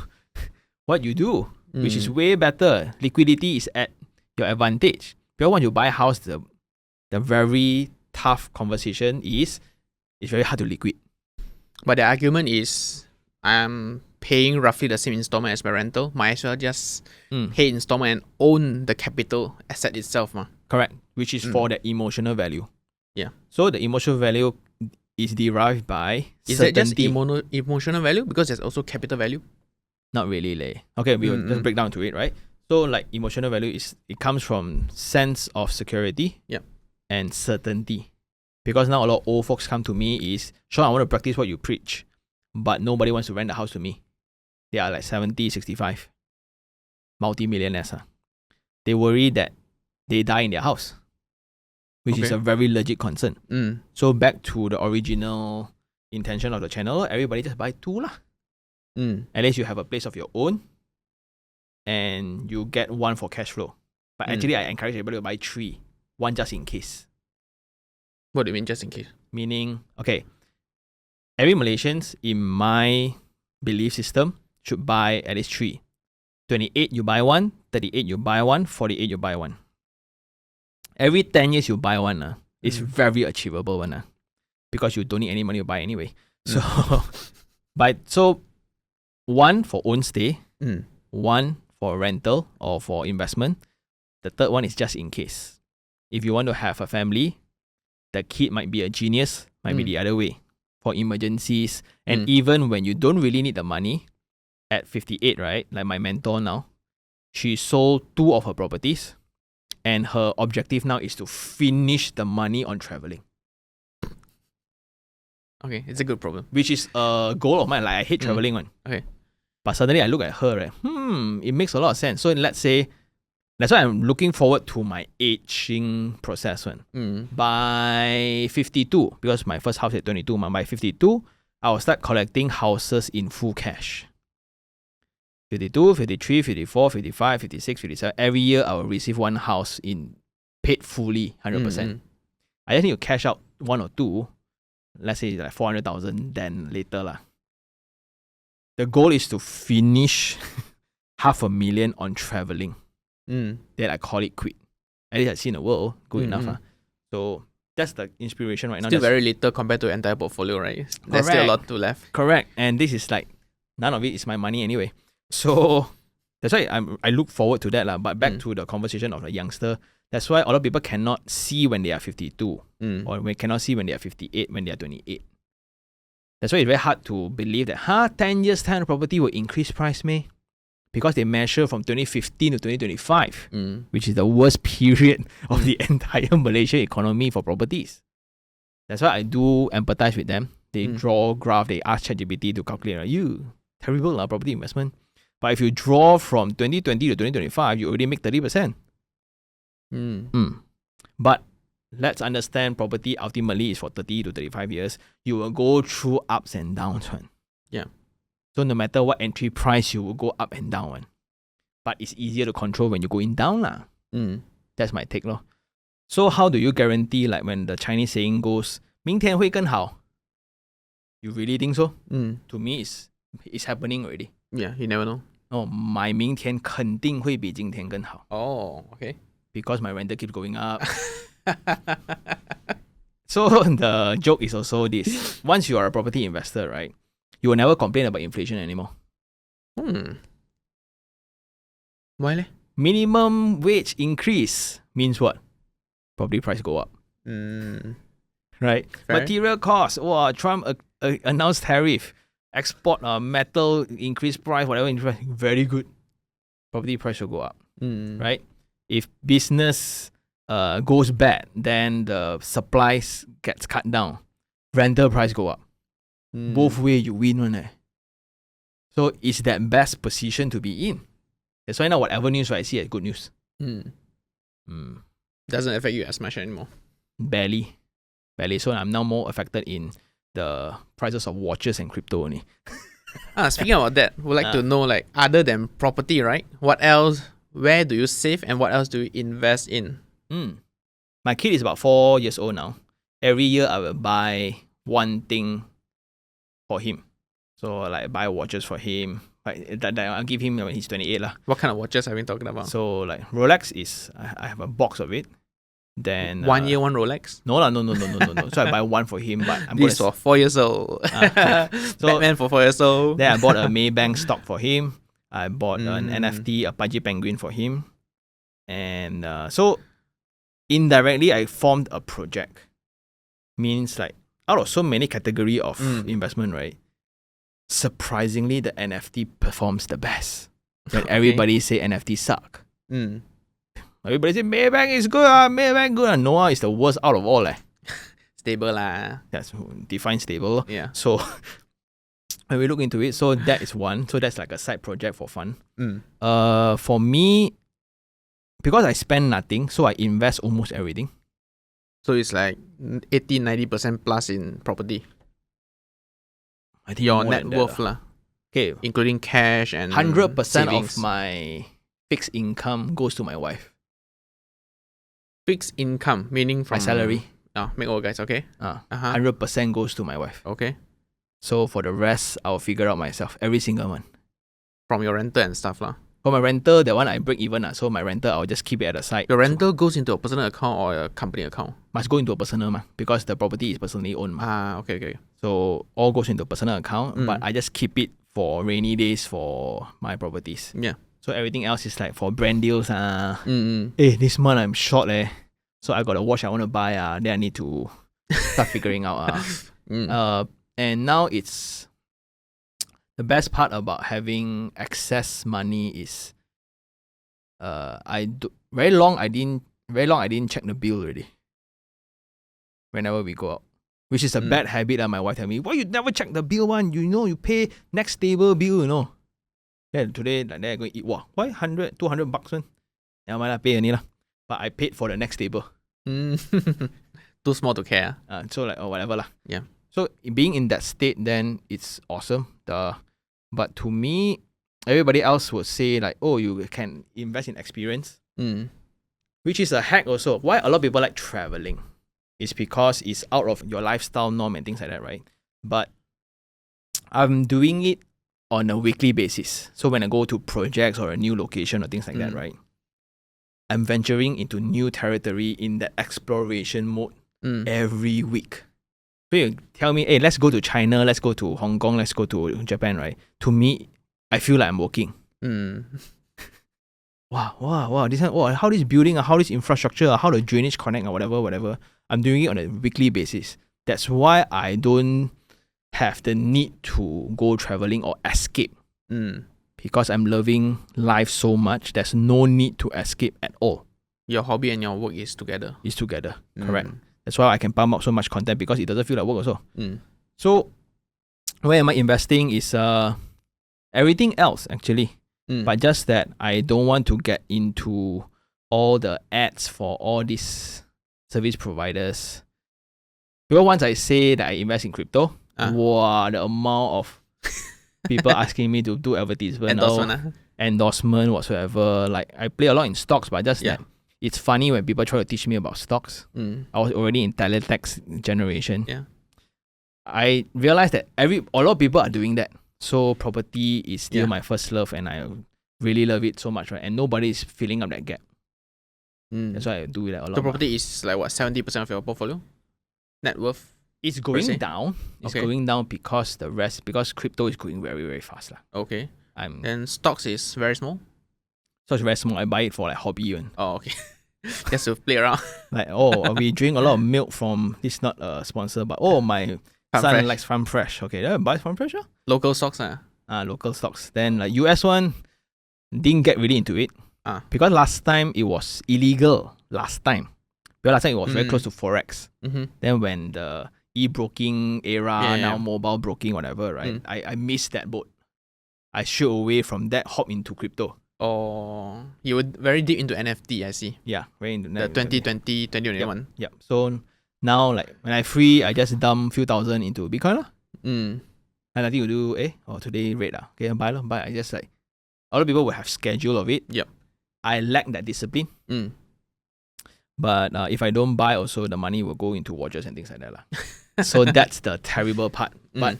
what you do, which is way better. Liquidity is at your advantage. Because when you buy a house, the very tough conversation is it's very hard to liquid.
But the argument is I'm paying roughly the same installment as my rental. Might as well just pay installment and own the capital asset itself.
Correct. Which is for the emotional value.
Yeah.
So the emotional value is derived by
Is
certainty.
that just emotional value? Because there's also capital value.
Not really, leh. Okay, we'll just break down to it, right? So like emotional value it comes from sense of security and certainty. Because now a lot of old folks come to me is, Sean, I want to practice what you preach, but nobody wants to rent the house to me. They are like 70, 65. Multi-millionaires. They worry that they die in their house, which is a very legit concern. So back to the original intention of the channel, everybody just buy 2 lah. At least you have a place of your own and you get 1 for cash flow. But actually I encourage everybody to buy 3. 1 just in case.
What do you mean just in case?
Meaning, okay, every Malaysians in my belief system should buy at least 3. 28 you buy 1, 38 you buy 1, 48 you buy 1. Every 10 years you buy 1. It's very achievable one. Because you don't need any money to buy anyway. So, so 1 for own stay, 1 for rental or for investment. The third one is just in case. If you want to have a family, the kid might be a genius, might be the other way for emergencies. And even when you don't really need the money, at 58, right? Like my mentor now, she sold 2 of her properties and her objective now is to finish the money on traveling.
Okay, it's a good problem.
Which is a goal of mine. Like I hate traveling one.
Okay.
But suddenly I look at her, right? It makes a lot of sense. So let's say, that's why I'm looking forward to my aging process one. By 52, because my first house at 22, by 52, I will start collecting houses in full cash. 52, 53, 54, 55, 56, 57. Every year I will receive 1 house in paid fully, 100%. I just need to cash out 1 or 2. Let's say like 400,000, then later lah. The goal is to finish 500,000 on traveling. Then I call it quit. At least I've seen the world good enough. So that's the inspiration right now.
Still very little compared to the entire portfolio, right? There's still a lot to left.
Correct. And this is like, none of it is my money anyway. So that's why I look forward to that. But back to the conversation of the youngster, that's why a lot of people cannot see when they are 52 or we cannot see when they are 58, when they are 28. That's why it's very hard to believe that 10 years time the property will increase price, may? Because they measure from 2015 to 2025, which is the worst period of the entire Malaysian economy for properties. That's why I do empathize with them. They draw graph, they ask ChatGPT to calculate, you terrible property investment. But if you draw from 2020 to 2025, you already make 30%. But let's understand property ultimately is for 30 to 35 years. You will go through ups and downs.
Yeah.
So no matter what entry price, you will go up and down. But it's easier to control when you're going down. That's my take. So how do you guarantee, like when the Chinese saying goes, 明天会更好? You really think so? To me, it's happening already.
Yeah, you never know.
Oh, my 明天肯定会比今天更好.
Oh, okay.
Because my rental keeps going up. So the joke is also this. Once you are a property investor, right, you will never complain about inflation anymore.
Why leh?
Minimum wage increase means what? Property price go up. Right?
Fair.
Material costs. Wow, Trump announced tariff. Export metal increase price, whatever increase, very good. Property price will go up. Right? If business goes bad, then the supplies gets cut down. Rental price go up. Both way you win one. So it's that best position to be in. That's why now whatever news I see as good news.
Doesn't affect you as much anymore.
Barely. So I'm now more affected in the prices of watches and crypto only.
Speaking about that, we'd like to know, like, other than property, right? What else? Where do you save and what else do you invest in?
My kid is about 4 years old now. every year I will buy one thing for him. So like buy watches for him. Like that I'll give him when he's 28 lah.
What kind of watches are we talking about?
So like Rolex is I have a box of it. Then
1 year, one Rolex?
No. So I buy one for him, but I'm
This for 4 years old.
So
Batman for 4 years old.
Then I bought a Maybank stock for him. I bought an NFT, a Pudgy Penguin for him. And so indirectly I formed a project. Means like out of so many category of investment, right? Surprisingly, the NFT performs the best. When everybody say NFT suck. Everybody say Maybank is good, Maybank good. No, it's the worst out of all.
Stable lah.
That's define stable.
Yeah.
So when we look into it, so that is one. So that's like a side project for fun. For me, because I spend nothing, so I invest almost everything.
So it's like 80-90% plus in property.
I think
Your
more
net
than that
worth
lah.
lah,
Okay,
including cash and
100%
savings.
of my fixed income goes to my wife.
Fixed income, meaning from
My salary.
Make all guys, okay?
100% goes to my wife.
Okay.
So for the rest, I'll figure out myself every single month.
From your rental and stuff lah.
For my rental, that one I break even. So my rental, I'll just keep it at the side.
Your rental goes into a personal account or a company account?
Must go into a personal because the property is personally owned.
Okay.
So all goes into a personal account, but I just keep it for rainy days for my properties.
Yeah.
So everything else is like for brand deals. Hey, this month I'm short. So I got a watch I want to buy. Then I need to start figuring out. And now it's the best part about having excess money is very long I didn't check the bill already. Whenever we go out. Which is a bad habit. My wife tell me, why you never check the bill one? You pay next table bill, Then today like that I go eat. Why 100, 200 bucks one? Yeah, I pay only lah. But I paid for the next table.
Too small to care.
So like whatever lah.
Yeah.
So being in that state, then it's awesome. But to me, everybody else would say like, oh, you can invest in experience, which is a hack also. Why a lot of people like traveling? It's because it's out of your lifestyle norm and things like that, right? But I'm doing it on a weekly basis. So when I go to projects or a new location or things like that, right? I'm venturing into new territory in that exploration mode every week. So you tell me, hey, let's go to China, let's go to Hong Kong, let's go to Japan, right? To me, I feel like I'm working. Wow, this one, how this building, how this infrastructure, how the drainage connect or whatever. I'm doing it on a weekly basis. That's why I don't have the need to go traveling or escape. Because I'm loving life so much, there's no need to escape at all.
Your hobby and your work is together.
It's together, correct. That's why I can pump up so much content because it doesn't feel like work also. So where am I investing is everything else actually. But just that I don't want to get into all the ads for all these service providers. Because once I say that I invest in crypto, the amount of people asking me to do advertisement, endorsement whatsoever. Like I play a lot in stocks, but just that it's funny when people try to teach me about stocks. I was already in teletext generation. I realized that a lot of people are doing that. So property is still my first love, and I really love it so much, right? And nobody is filling up that gap. That's why I do that a lot.
The property is like what, 70% of your portfolio? Net worth?
It's going down. It's going down because crypto is going very, very fast.
Okay. Then stocks is very small?
So it's very small. I buy it for like hobby.
Okay. Just to play around.
Like, we drink a lot of milk from, this is not a sponsor, but my son likes Farm Fresh. Okay, then I buy Farm Fresh.
Local stocks?
Local stocks. Then like US one, didn't get really into it. Because last time it was illegal. Because last time it was very close to Forex. Then when the e-broking era, now mobile broking, whatever, right? I missed that boat. I shoot away from that, hop into crypto.
Oh, you were very deep into NFT, I see.
Yeah, very into
the 2020, 2021.
Yep. So now, like when I free, I just dump few thousand into Bitcoin. And nothing to do, today rate. Okay, buy. I just like, a lot of people will have schedule of it.
Yep.
I lack that discipline. But if I don't buy also, the money will go into watches and things like that lah. So that's the terrible part. But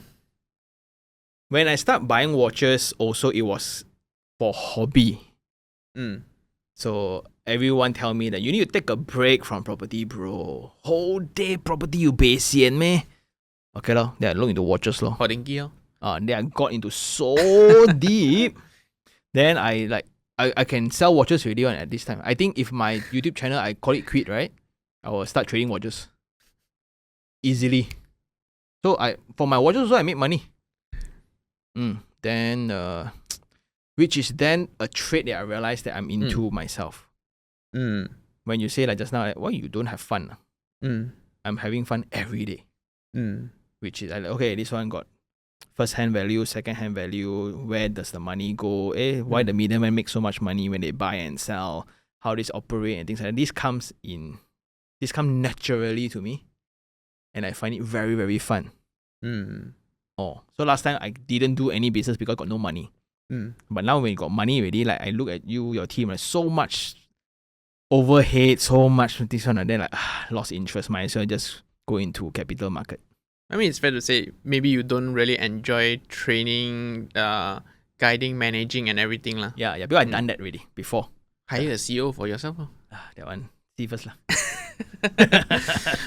when I start buying watches, also it was for hobby. So everyone tell me that you need to take a break from property, bro. Whole day property, you bay sian meh? Okay lor, then I look into watches lor.
Then
then I got into so deep. Then I can sell watches already at this time. I think if my YouTube channel, I call it quit, right? I will start trading watches. Easily. So for my watches also, I make money. Then, which is then a trait that I realized that I'm into myself. When you say like just now, like, why you don't have fun? I'm having fun every day. Which is like, okay, this one got first hand value, second hand value. Where does the money go? Why the middleman make so much money when they buy and sell? How this operate and things like that. This comes naturally to me, and I find it very, very fun. So last time I didn't do any business because I got no money. But now when you got money already, like I look at you, your team, like so much overhead, so much this one, and then like lost interest. Might as well just go into capital market.
I mean, it's fair to say maybe you don't really enjoy training, guiding, managing, and everything lah.
Yeah, because I've done that already before.
Hire a CEO for yourself.
That one, see first lah.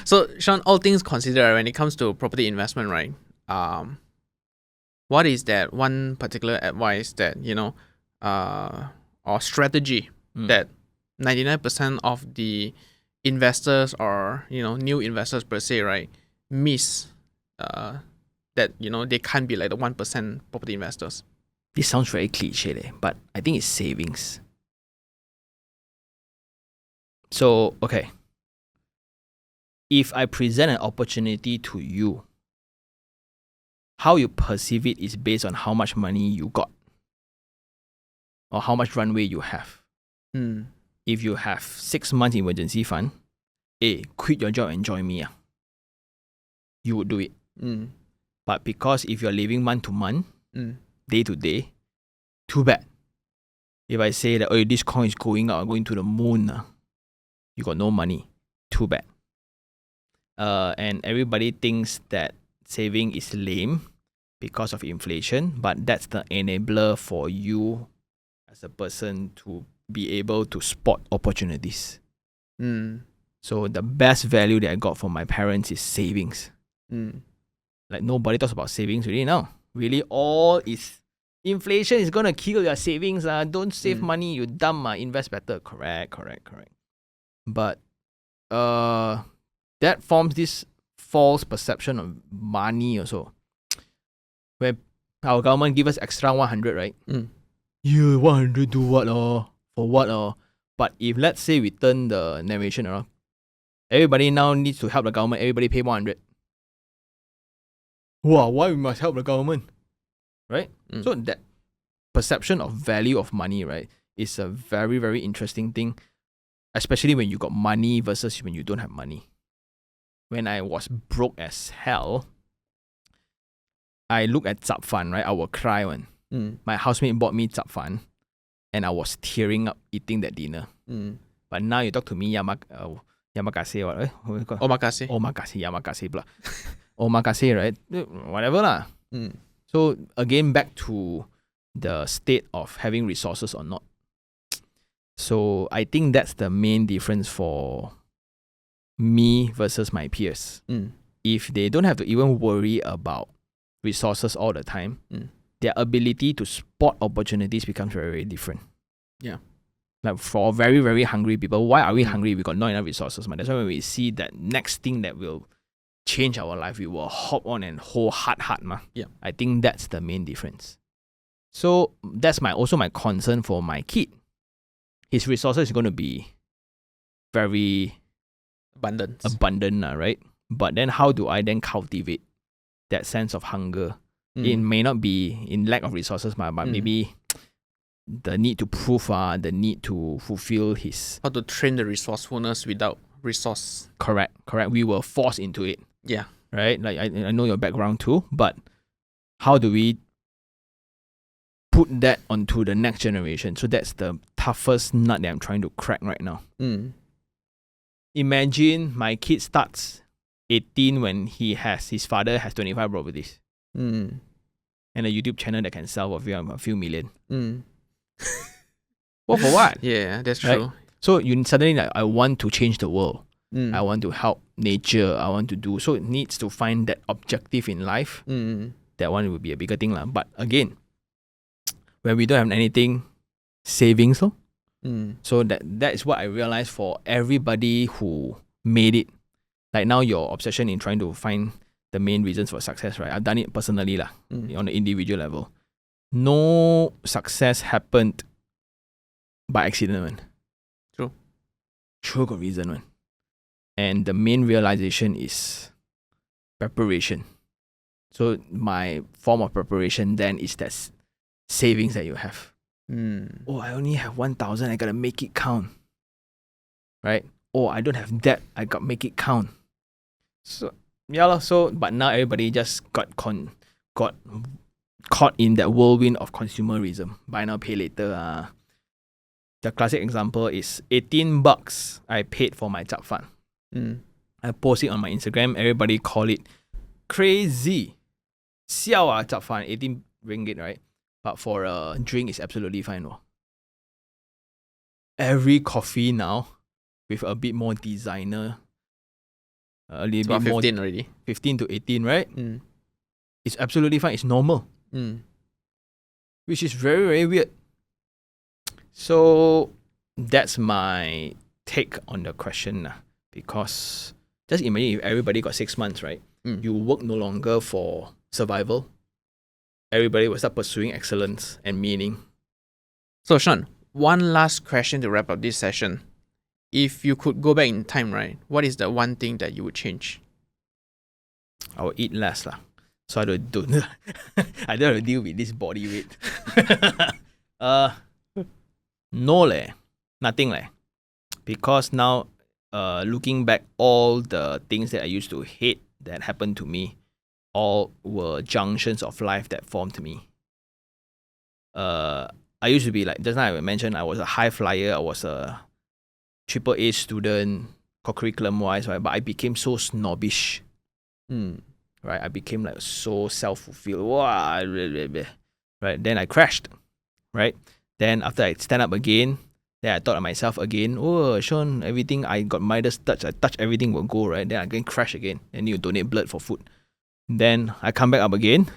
So Sean, all things considered, when it comes to property investment, right? What is that one particular advice that or strategy that 99% of the investors or new investors per se, right, miss? That they can't be like the 1% property investors.
This sounds very cliche, but I think it's savings. So okay, if I present an opportunity to you, how you perceive it is based on how much money you got or how much runway you have. If you have 6 months emergency fund, quit your job and join me. You would do it. But because if you're living month to month, day to day, too bad. If I say that this coin is going up, going to the moon, you got no money, too bad. And everybody thinks that saving is lame because of inflation, but that's the enabler for you as a person to be able to spot opportunities. So the best value that I got from my parents is savings. Like nobody talks about savings really now. Really, all is inflation is gonna kill your savings. Don't save money, you dumb. Invest better. Correct. But that forms this false perception of money also. Where our government give us extra 100, right? 100 do what for what But if let's say we turn the narration around, everybody now needs to help the government. Everybody pay 100. Wow, why we must help the government, right? So that perception of value of money, right, is a very, very interesting thing, especially when you got money versus when you don't have money. When I was broke as hell, I look at Zap Fan, right? I will cry when my housemate bought me Zap Fan, and I was tearing up eating that dinner. But now you talk to me, yamakase, what? Yamakase, blah. Omakase, right? Whatever lah. So again, back to the state of having resources or not. So I think that's the main difference for me versus my peers. If they don't have to even worry about resources all the time, their ability to spot opportunities becomes very, very different.
Yeah.
Like for very, very hungry people, why are we hungry? We got not enough resources. That's why when we see that next thing that will change our life, we will hop on and hold hard.
Yeah.
I think that's the main difference. So that's also my concern for my kid. His resources is going to be very abundant, right? But then how do I then cultivate that sense of hunger? It may not be in lack of resources, but maybe the need to prove, the need to fulfill his...
How to train the resourcefulness without resource.
Correct. We were forced into it.
Yeah.
Right? Like I know your background too, but how do we put that onto the next generation? So that's the toughest nut that I'm trying to crack right now. imagine my kid starts 18 when his father has 25 properties.
Mm.
And a YouTube channel that can sell for a few million.
Mm.
Well, for what?
Yeah, that's
Right?
true.
So you suddenly like, I want to change the world.
Mm.
I want to help nature. I want to do. So it needs to find that objective in life.
Mm.
That one will be a bigger thing. But again, when we don't have anything, savings.
Mm.
So that is what I realized for everybody who made it. Like now your obsession in trying to find the main reasons for success, right? I've done it personally on the individual level. No success happened by accident, man.
True.
Sure got reason, man. And the main realization is preparation. So my form of preparation then is that savings that you have.
Mm.
Oh, I only have 1,000. I gotta make it count. Right? Oh, I don't have debt. I got make it count. So yeah, but now everybody just got caught in that whirlwind of consumerism. Buy now, pay later. The classic example is $18 I paid for my chap fan.
Mm.
I post it on my Instagram. Everybody call it crazy. Siao chap fan, 18 ringgit, right? But for a drink, it's absolutely fine. No? Every coffee now with a bit more designer. A little
It's
bit more
15 already.
15 to 18, right?
Mm.
It's absolutely fine. It's normal.
Mm.
Which is very, very weird. So that's my take on the question. Because just imagine if everybody got 6 months, right?
Mm.
You work no longer for survival. Everybody will start pursuing excellence and meaning.
So Sean, one last question to wrap up this session. If you could go back in time, right, what is the one thing that you would change?
I will eat less. So I don't I don't have to deal with this body weight. No leh. Nothing leh. Because now looking back, all the things that I used to hate that happened to me, all were junctions of life that formed me. I used to be like, just now I mentioned, I was a high flyer. I was a triple A student, curriculum wise, right? But I became so snobbish. Right? I became like so self-fulfilled. Wow, right? Then I crashed. Right? Then after I stand up again, then I thought of myself again. Oh, Sean, everything I got Midas touch. I touch everything will go, right? Then I again crash again. Then you donate blood for food. Then I come back up again.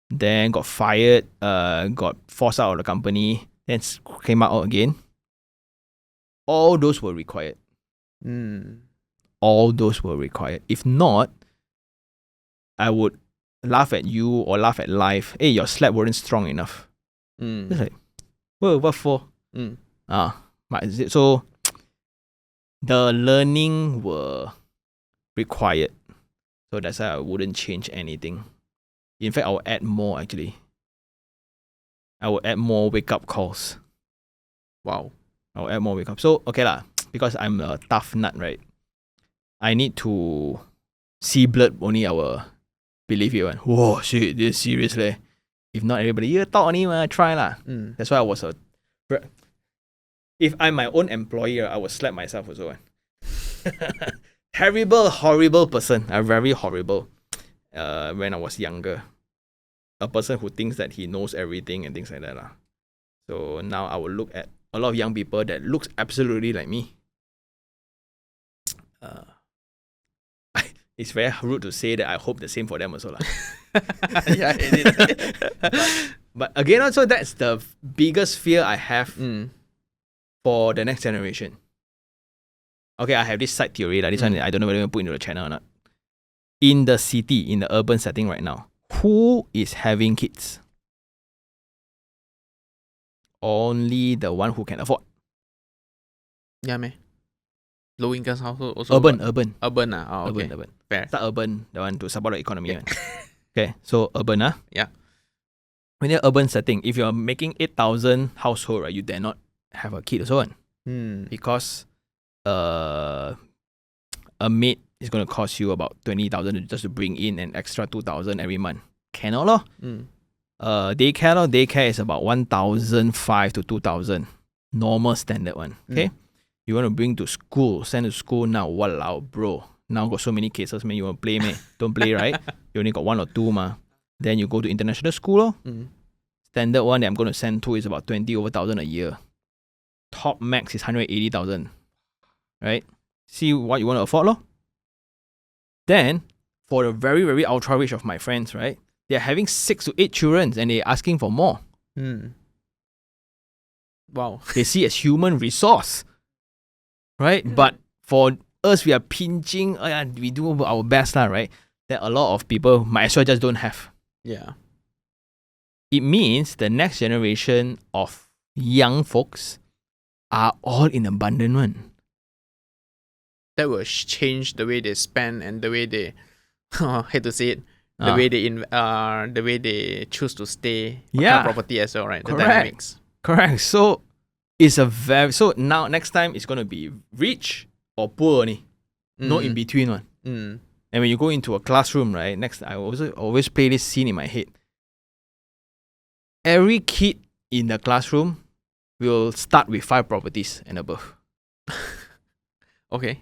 Then got fired. Got forced out of the company. Then came out again. All those were required. All those were required. If not, I would laugh at you or laugh at life. Hey, your slap weren't strong enough. It's like, well, what for? So the learning were required. So that's why I wouldn't change anything. In fact, I will add more actually. I will add more wake-up calls.
Wow.
I'll add more wake-up. So, okay lah, because I'm a tough nut, right? I need to see blood only I will believe it. Whoa, shit, this is serious leh. If not everybody, you talk only, try lah. That's why I was if I'm my own employer, I would slap myself also. Terrible, horrible person. I'm very horrible. When I was younger. A person who thinks that he knows everything and things like that lah. So now I will look at a lot of young people that looks absolutely like me. It's very rude to say that I hope the same for them also lah. Yeah, it is. But again, also that's the biggest fear I have for the next generation. Okay, I have this side theory. This one, I don't know whether I'm going to put into the channel or not. In the city, in the urban setting right now, who is having kids? Only the one who can afford.
Yeah, man. Low income household also.
Urban.
Urban. Oh, okay.
Urban.
Fair.
Start urban, the one to support the economy. Okay, so urban.
Yeah.
When you're urban setting, if you're making 8,000 household, right, you dare not have a kid or so on. Because a maid is going to cost you about 20,000 just to bring in an extra 2,000 every month. Cannot lor. Daycare is about 1,500 to 2,000. Normal standard one. Okay. you want to bring to school, send to school now, walao, bro. Now got so many cases, man. You want to play, man? Don't play, right? You only got 1 or 2, ma. Then you go to international school, Standard one that I'm going to send to is about 20,000 a year. Top max is 180,000. Right? See what you want to afford, lor. Then, for the very, very ultra rich of my friends, right? They're having 6 to 8 children and they're asking for more.
Wow.
They see as human resource. Right? But for us, we are pinching, we do our best, right? That a lot of people might as well just don't have.
Yeah.
It means the next generation of young folks are all in abundant one.
That will change the way they spend and the way they, hate to say it, the way they choose to stay on property as well, right? The dynamics.
Correct. So it's so now next time it's gonna be rich or poor only. No in between one. And when you go into a classroom, right? Next, I always play this scene in my head. Every kid in the classroom will start with 5 properties and above.
Okay.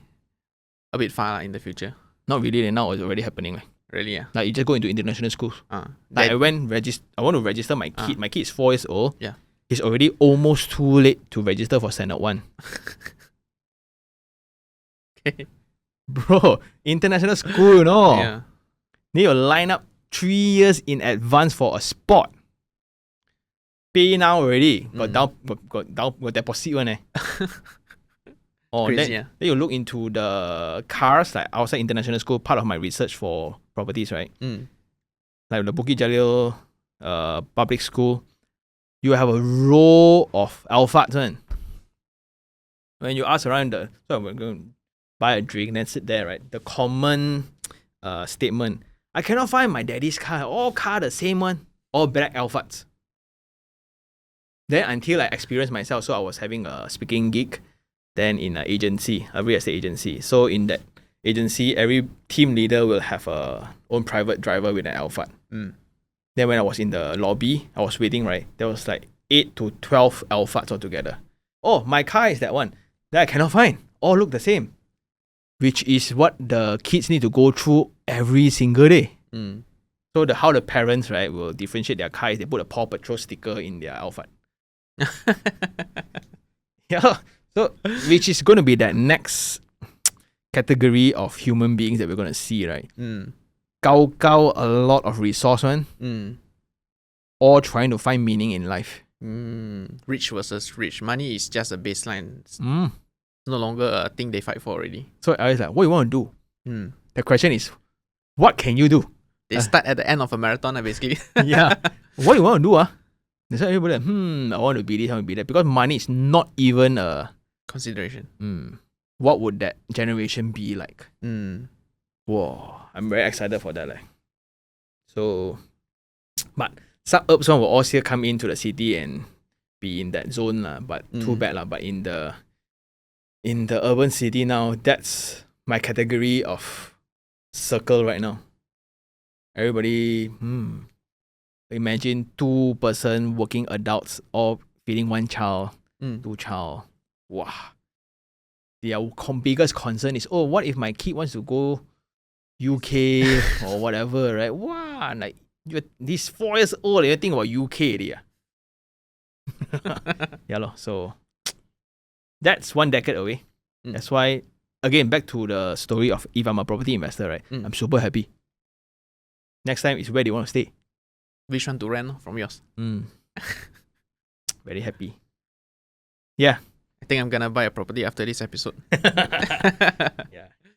A bit far in the future.
Not really, now it's already happening.
Really, yeah.
Like you just go into international schools. Like I want to register my kid. My kid is 4 years old.
Yeah.
It's already almost too late to register for Standard 1.
Okay.
Bro, international school, you know.
Yeah.
Need to line up 3 years in advance for a spot. Pay now already. Got deposit one.
Crazy,
then you look into the cars, like outside international school, part of my research for properties, right? Like the Bukit Jalil public school, you have a row of alphas. When you ask around so we're going to buy a drink and then sit there, right? The common statement, I cannot find my daddy's car. All car the same one. All black alphas. Then until I experienced myself, so I was having a speaking gig, then in an agency, a real estate agency. So in that agency, every team leader will have a own private driver with an alpha. Then when I was in the lobby, I was waiting, right? There was like 8 to 12 alphas altogether. Oh, my car is that one. That I cannot find. All look the same. Which is what the kids need to go through every single day. So how the parents, right, will differentiate their car is they put a Paw Patrol sticker in their alpha. Yeah. So which is going to be that next category of human beings that we're going to see, right? Gao a lot of resource one. All trying to find meaning in life.
Rich versus rich. Money is just a baseline. It's no longer a thing they fight for already.
So I was like, what do you want to do? The question is, what can you do?
They start at the end of a marathon, basically.
Yeah. What do you want to do? That's why everybody like, I want to be this, I want to be that. Because money is not even a
consideration.
What would that generation be like? Whoa. I'm very excited for that. So, but suburbs one will all still come into the city and be in that zone. But too bad. But in the urban city now, that's my category of circle right now. Everybody, imagine 2-person working adults all feeding 1 child, 2 child. Wow. Their biggest concern is, what if my kid wants to go UK or whatever, right? Wow, like this 4 years old, you think about UK already. Yeah, so that's 1 decade away. That's why, again, back to the story of if I'm a property investor, right? I'm super happy. Next time is where they want to stay.
Which one to rent from yours?
Very happy. Yeah.
I think I'm gonna buy a property after this episode.
Yeah.